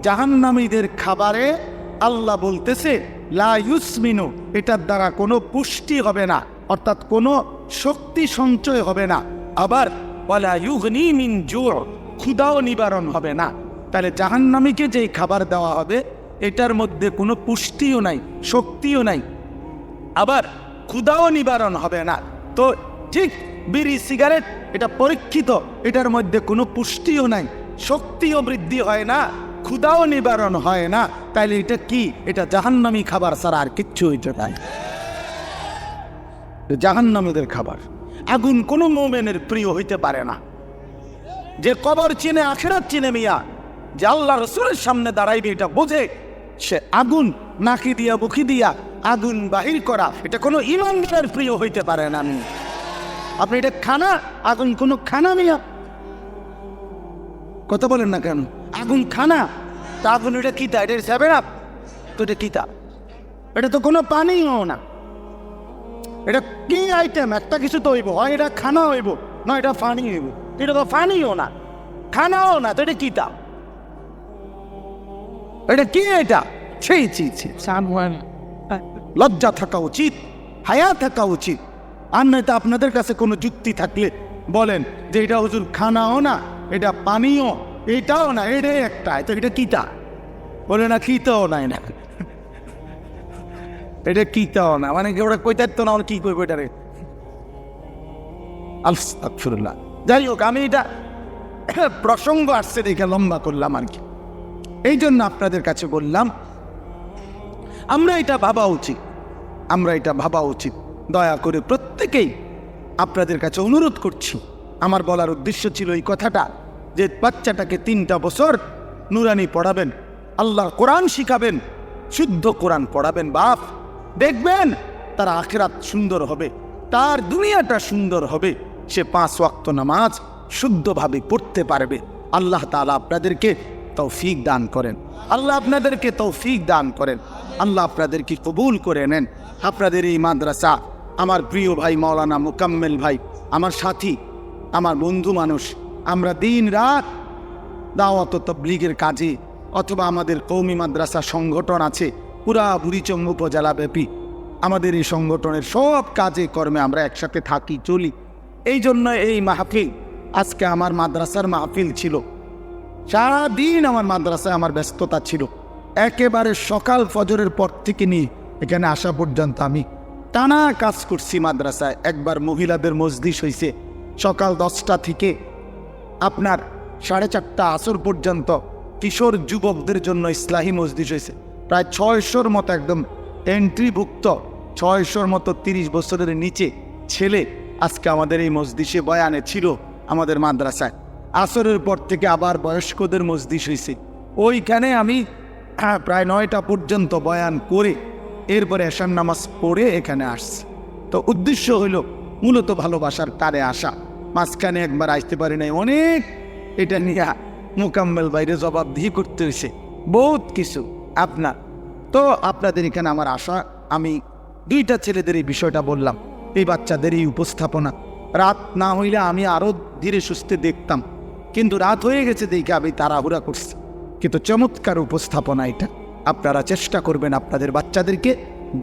জাহান্নামীদের খাবারে আল্লাহ বলতেছে লা ইউসমিনু, এটার দ্বারা কোনো পুষ্টি হবে না, অর্থাৎ কোনো শক্তি সঞ্চয় হবে না। আবার ওয়ালা ইউগনি মিন জু', ক্ষুধাও নিবারণ হবে না। তাহলে জাহান্নামীকে যেই খাবার দেওয়া হবে এটার মধ্যে কোনো পুষ্টিও নাই, শক্তিও নাই, আবার ক্ষুধাও নিবারণ হবে না। তো ঠিক বিড়ি সিগারেট এটা পরীক্ষিত, এটার মধ্যে কোনো পুষ্টিও নাই, শক্তিও বৃদ্ধি হয় না, ক্ষুধাও নিবারণ হয় না, তাইলে এটা কি? এটা জাহান্নামী খাবার ছাড়া আর কিচ্ছু হইতে পারে। জাহান্নামীদের খাবার। আগুন কোনো মোমেনের প্রিয় হইতে পারে না। যে কবর চিনে, আখিরাত চিনে মিয়া, যে আল্লাহ রসুলের সামনে দাঁড়াইবে এটা বোঝে, সে আগুন নাকি দিয়া মুখি দিয়া আগুন বাহির করা এটা কোনো ইমানদারের প্রিয় হইতে পারে না। আপনি এটা খানা, আগুন কোনো খানা মিয়া, কথা বলেন না কেন? আগুন খানা, তা আগুন এটা কিতা? এটা 7 আপ, তো এটা কিতা? এটা তো কোনো পানিও না। এটা কি আইটেম? একটা কিছু তো হইব, হয় এটা খানা হইব, না এটা পানি হইব। এটা তো পানিও না, খানাও না, তো এটা কিতা? এটা কি? এটা সেই লজ্জা থাকা উচিত, হায়া থাকা উচিত। আর নয়তো আপনাদের কাছে কোনো যুক্তি থাকলে বলেন যে এটা হুজুর খানাও না, এটা পানিও, এটাও না, এটাই একটা, তো এটা কিতা? বলে না কিতাও নাই না, এটা কিতাও না, মানে ওরা কইতে তো না, কি কইব এটারে? আলহামদুলিল্লাহ। যাই হোক, আমি এটা প্রসঙ্গ আসছে দেখে লম্বা করলাম আর কি। এই জন্য আপনাদের কাছে বললাম আমরা এটা ভাবা উচিত, আমরা এটা ভাবা উচিত। দয়া করে প্রত্যেকেই আপনাদের কাছে অনুরোধ করছি, আমার বলার উদ্দেশ্য ছিল এই কথাটা, যে বাচ্চাটাকে 3টা বছর নুরানি পড়াবেন, আল্লাহর কোরআন শিখাবেন, শুদ্ধ কোরআন পড়াবেন। বাপ, দেখবেন তার আখিরাত সুন্দর হবে, তার দুনিয়াটা সুন্দর হবে, সে 5 ওয়াক্ত নামাজ শুদ্ধভাবে পড়তে পারবে। আল্লাহ তাআলা আপনাদেরকে তৌফিক দান করেন, আল্লাহ আপনাদেরকে তৌফিক দান করেন, আল্লাহ আপনাদেরকে কবুল করে নেন। আপনাদের এই মাদ্রাসা, আমার প্রিয় ভাই মাওলানা মোকাম্মেল ভাই, আমার সাথী, আমার বন্ধু মানুষ, আমরা দিন রাত দাওয়াত ও তাবলীগের কাজে, অথবা আমাদের কওমি মাদ্রাসা সংগঠন আছে পুরা বুড়িচং উপজেলা ব্যাপী, আমাদের এই সংগঠনের সব কাজে কর্মে আমরা একসাথে থাকি, চলি। এই জন্য এই মাহফিল, আজকে আমার মাদ্রাসার মাহফিল ছিল, সারাদিন আমার মাদ্রাসায় আমার ব্যস্ততা ছিল। একেবারে সকাল ফজরের পর থেকে নিয়ে এখানে আসা পর্যন্ত আমি টানা কাজ করছি মাদ্রাসায়। একবার মহিলাদের মজলিস হয়েছে সকাল 10টা থেকে আপনার 4:30 আসর পর্যন্ত, কিশোর যুবকদের জন্য ইসলাহি মজলিস হয়েছে। প্রায় 600-র মতো একদম এন্ট্রিভুক্ত, 600-র মতো 30 বছরের নিচে ছেলে আজকে আমাদের এই মজলিসে বয়ানে ছিল আমাদের মাদ্রাসায়। আসরের পর থেকে আবার বয়স্কদের মজলিস হয়েছে, ওইখানে আমি প্রায় 9টা পর্যন্ত বয়ান করে এরপরে এশার নামাজ পড়ে এখানে আসছি। তো উদ্দেশ্য হইল মূলত ভালোবাসার টানে আসা। মাঝখানে একবার আসতে পারি নাই, অনেক এটা নিয়ে মোকাম্মেল বাইরে জবাবদিহি করতে হয়েছে, বহুত কিছু আপনার। তো আপনাদের এখানে আমার আশা, আমি 2টা ছেলেদের এই বিষয়টা বললাম, এই বাচ্চাদের এই উপস্থাপনা। রাত না হইলে আমি আরও ধীরে সুস্থে দেখতাম, কিন্তু রাত হয়ে গেছে দেখে আমি তাড়াহুড়া করছি। কিন্তু চমৎকার উপস্থাপনা এটা, আপনারা চেষ্টা করবেন আপনাদের বাচ্চাদেরকে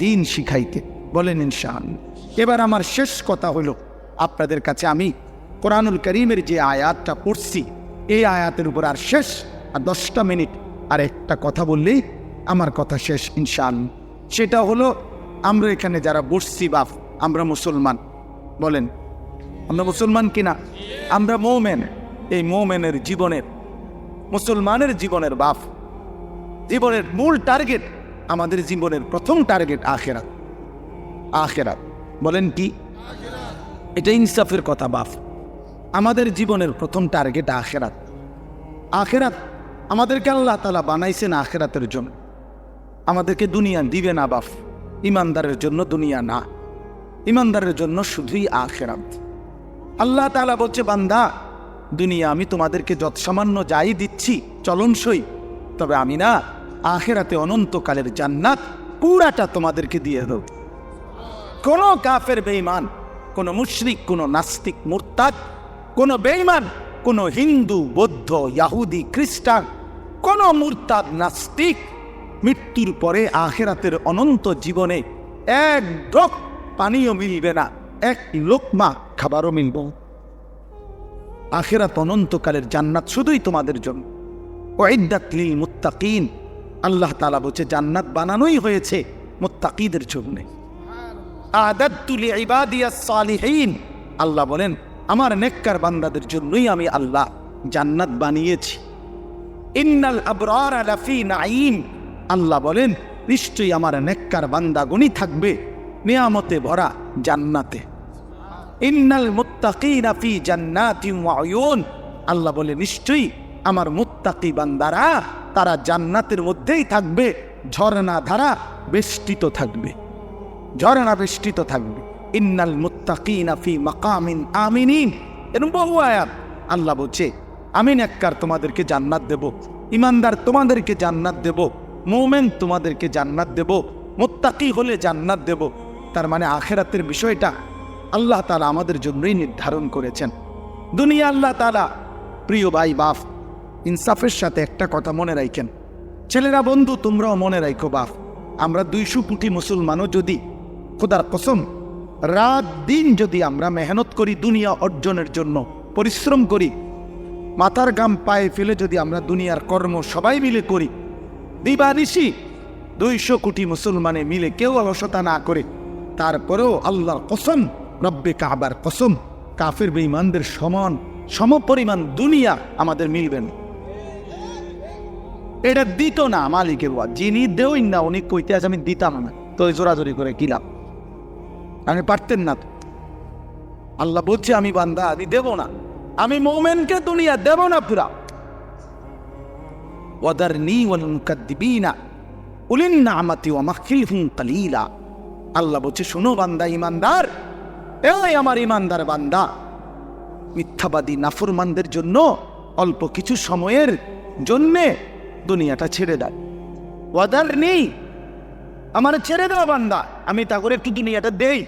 দিন শিখাইতে, বলেন ইনশাআল্লাহ। এবার আমার শেষ কথা হলো, আপনাদের কাছে আমি কোরআনুল কারীমের যে আয়াতটা পড়ছি, এই আয়াতের উপর আর শেষ, আর 10টা মিনিট আর একটা কথা বললেই আমার কথা শেষ ইনশাআল্লাহ। সেটা হলো, আমরা এখানে যারা বসছি বাপ, আমরা মুসলমান, বলেন আমরা মুসলমান কিনা? আমরা মোমেন। এই মোমেনের জীবনের, মুসলমানের জীবনের বাপ, জীবনের মূল টার্গেট, আমাদের জীবনের প্রথম টার্গেট আখিরাত। আখিরাত, বলেন কি? এটা ইনসাফের কথা বাপ। আমাদের জীবনের প্রথম টার্গেট আখিরাত। আখিরাত আমাদেরকে আল্লাহ তাআলা বানাইছেন আখিরাতের জন্য, আমাদেরকে দুনিয়া দিবে না বাপ। ইমানদারের জন্য দুনিয়া না, ইমানদারের জন্য শুধুই আখিরাত। আল্লাহ তাআলা বলছে, বান্দা দুনিয়া আমি তোমাদেরকে যত সামান্য যাই দিচ্ছি চলনসই, তবে আমি না আখিরাতে অনন্তকালের জান্নাত পুরাটা তোমাদেরকে দিয়ে দেব। কোনো কাফের বেঈমান, কোনো মুশরিক, কোনো নাস্তিক মুরতাদ, কোনো বেঈমান, কোনো হিন্দু, বৌদ্ধ, ইয়াহুদি, খ্রিস্টান, কোনো মুরতাদ নাস্তিক মৃত্যুর পরে আখিরাতের অনন্ত জীবনে এক ড্রপ পানিও মিলবে না, এক লোকমা খাবারও মিলব। আখিরাত অনন্তকালের জান্নাত শুধুই তোমাদের জন্য। উইদ্দাত লিল মুত্তাকিন, আল্লাহ তাআলা বলছে জান্নাত বানানোই হয়েছে মুত্তাকিদের জন্য। আ'দাতু লিইবাদিয়াস সালিহিন, আল্লাহ বলেন আমার নেককার বান্দাদের জন্যই আমি আল্লাহ জান্নাত বানিয়েছি। ইন্নাল আবরারা লাফি নাঈম, আল্লাহ বলেন নিশ্চয়ই আমার নেককার বান্দাগণই থাকবে নিয়ামতে ভরা জান্নাতে। ইন্নাল মুত্তাকিনা ফি জান্নাতিন ওয়া উয়ুন, আল্লাহ বলে নিশ্চয়ই আমার মুত্তাকি বান্দারা তারা জান্নাতের মধ্যেই থাকবে, ঝর্ণা ধারা বেষ্টিত থাকবে, ঝর্ণা বেষ্টিত থাকবে। ইন্নাল মুত্তাকিনা ফি মাকামিন আমিনিন, এরকম বহু আয়াত। আল্লাহ বলছে আমি নেককার তোমাদেরকে জান্নাত দেব, ইমানদার তোমাদেরকে জান্নাত দেব, মুমিন তোমাদেরকে জান্নাত দেব, মুত্তাকি হলে জান্নাত দেব। তার মানে আখিরাতের বিষয়টা আল্লাহ তাআলা আমাদের জন্যই নির্ধারণ করেছেন। দুনিয়া আল্লাহ তাআলা, প্রিয় ভাই বাপ, ইনসাফের সাথে একটা কথা মনে রাখেন, ছেলেরা বন্ধু তোমরাও মনে রাখো বাপ, আমরা 200 কোটি মুসলমানও যদি খোদার কসম রাত দিন যদি আমরা মেহনত করি দুনিয়া অর্জনের জন্য, পরিশ্রম করি, মাথার ঘাম পায়ে ফেলে যদি আমরা দুনিয়ার কর্ম সবাই মিলে করি, দিবানিশি 200 কোটি মুসলমানে মিলে কেউ অলসতা না করে, তারপরেও আল্লাহর কসম, রব্বে কাবার কসম, কাফের বেঈমানদের সমপরিমাণ দুনিয়া আমাদের মিলবেন। এটা দিত না মালিকের ওয়াজ, যিনি দেওই না উনি কইতে আছে আমি দিতাম না, তো জোরাজোরি করে কি লাভ? আমি পারতেন না তো। আল্লাহ বলছে আমি বান্দা আমি দেব না, আমি মুমিনকে দুনিয়া দেব না পুরা। ওয়াদারনি ওয়াল মুকাদ্দিবিনা উলিন নি'মাতি ওয়া মাখিলহুম কালিলা, আল্লাহ বলছে শোনো বান্দা ইমানদার, এই আমার ইমানদার বান্দা, মিথ্যাবাদী নাফরমানদের জন্য অল্প কিছু সময়ের জন্যে দুনিয়াটা ছেড়ে দেয়। ওয়াদারনি, আমার ছেড়ে দাও বান্দা, আমি তা করে একটু দুনিয়াটা দেই।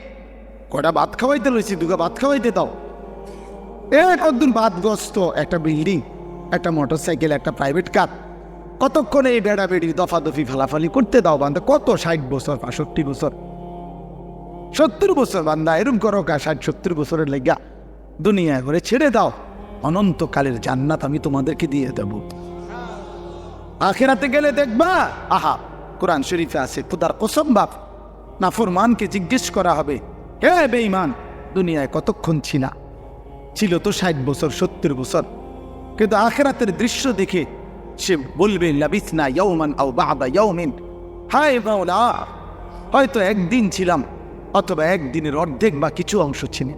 কটা ভাত খাওয়াইতে লইছি, দুগা ভাত খাওয়াইতে দাও। একদিন ভাতগ্রস্ত একটা বিল্ডিং, একটা মোটরসাইকেল, একটা প্রাইভেট কার, কতক্ষণ এই বেড়া বেড়ি দফাদফি ফালাফালি করতে দাও বান্দা। কত 60 বছর, 65 বছর, 70 বছর বান্দা এরম করো কা, 60-70 বছরের লেগা দুনিয়া করে ছেড়ে দাও, অনন্তকালের জান্নাত আমি তোমাদেরকে দিয়ে দেব। আখিরাতে গেলে দেখবা, আহা কোরআন শরীফে আছে, খোদার কসম বাপ, নাফরমানকে জিজ্ঞেস করা হবে, হে বেঈমান দুনিয়ায় কতক্ষণ ছিল তো 60 বছর 70 বছর, কিন্তু আখিরাতের দৃশ্য দেখে সে বলবে লাবিসনা ইয়াওমান আও বা'দা ইয়াওমিন, হায় মাওলা হয়তো একদিন ছিলাম অথবা একদিনের অর্ধেক বা কিছু অংশ ছিল।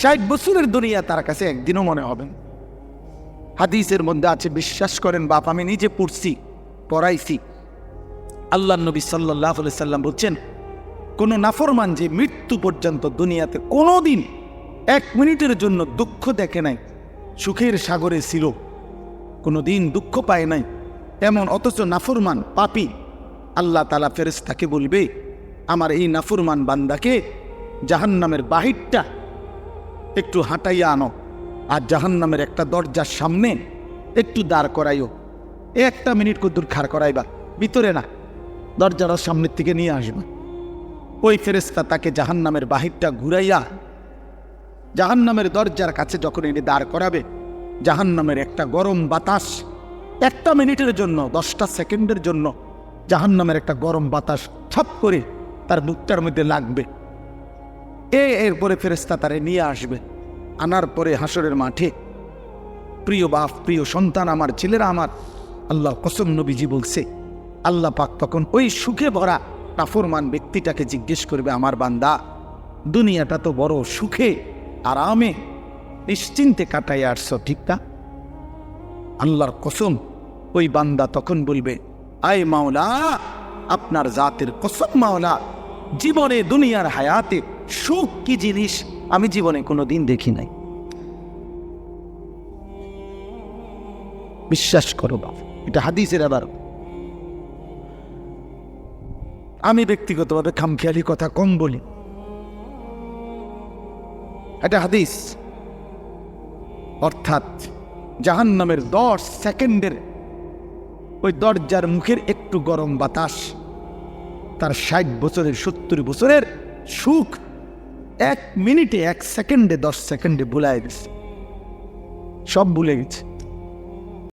60 বছরের দুনিয়া তার কাছে একদিনও মনে হবে না। হাদিসের মধ্যে আছে, বিশ্বাস করেন বাপ, আমি নিজে পড়ছি, পড়াইছি, আল্লাহর নবী সাল্লাল্লাহু আলাইহি সাল্লাম বলছেন, কোন নাফরমান যে মৃত্যু পর্যন্ত দুনিয়াতে কোনোদিন 1 মিনিটের জন্য দুঃখ দেখে নাই, সুখের সাগরে ছিল, কোনোদিন দুঃখ পায় নাই এমন অথচ নাফরমান পাপী, আল্লাহ তাআলা ফেরেশতাকে বলবে আমার এই নাফরমান বান্দাকে জাহান্নামের বাহিরটা একটু হাঁটাইয়া আনো, আর জাহান্নামের একটা দরজার সামনে একটু দাঁড় করাইও। 1 মিনিট কদ্দুর খাড় করাইবা, ভিতরে না, দরজার সামনের থেকে নিয়ে আসবে। ওই ফেরেশতা তাকে জাহান্নামের বাহিরটা ঘুরাইয়া জাহান্নামের দরজার কাছে যখন এনে দাঁড় করাবে, জাহান্নামের একটা গরম বাতাস 1 মিনিটের জন্য, 10টা সেকেন্ডের জন্য জাহান্নামের একটা গরম বাতাস ছাপ করে তার বুকটার মধ্যে লাগবে। এরপরে ফেরেশতা তারে নিয়ে আসবে, আনার পরে হাসরের মাঠে, প্রিয় বাপ, প্রিয় সন্তান, আমার ছেলেরা আমার, আল্লাহর কসম নবীজি বলছে, আল্লাহ পাক তখন ওই সুখে ভরা নাফরমান ব্যক্তিটাকে জিজ্ঞেস করবে, আমার বান্দা দুনিয়াটা তো বড় সুখে আরামে নিশ্চিন্তে কাটাইয়া আসছো, ঠিক না? আল্লাহর কসম ওই বান্দা তখন বলবে, আয় মাওলা, আপনার জাতের কসম মাওলা, জীবনে দুনিয়ার হায়াতে সুখ কি জিনিস আমি জীবনে কোনো দিন দেখি নাই। বিশ্বাস করো বাপ, এটা হাদিসের। আবার আমি ব্যক্তিগতভাবে খামখেয়ালি কথা কম বলি, এটা হাদিস। অর্থাৎ জাহান্নামের 10 সেকেন্ডের ওই দরজার মুখের একটু গরম বাতাস তার 60 বছরের 70 বছরের সুখ 1 মিনিটে 1 সেকেন্ডে 10 সেকেন্ডে ভুলাই গেছে, সব ভুলে গেছে।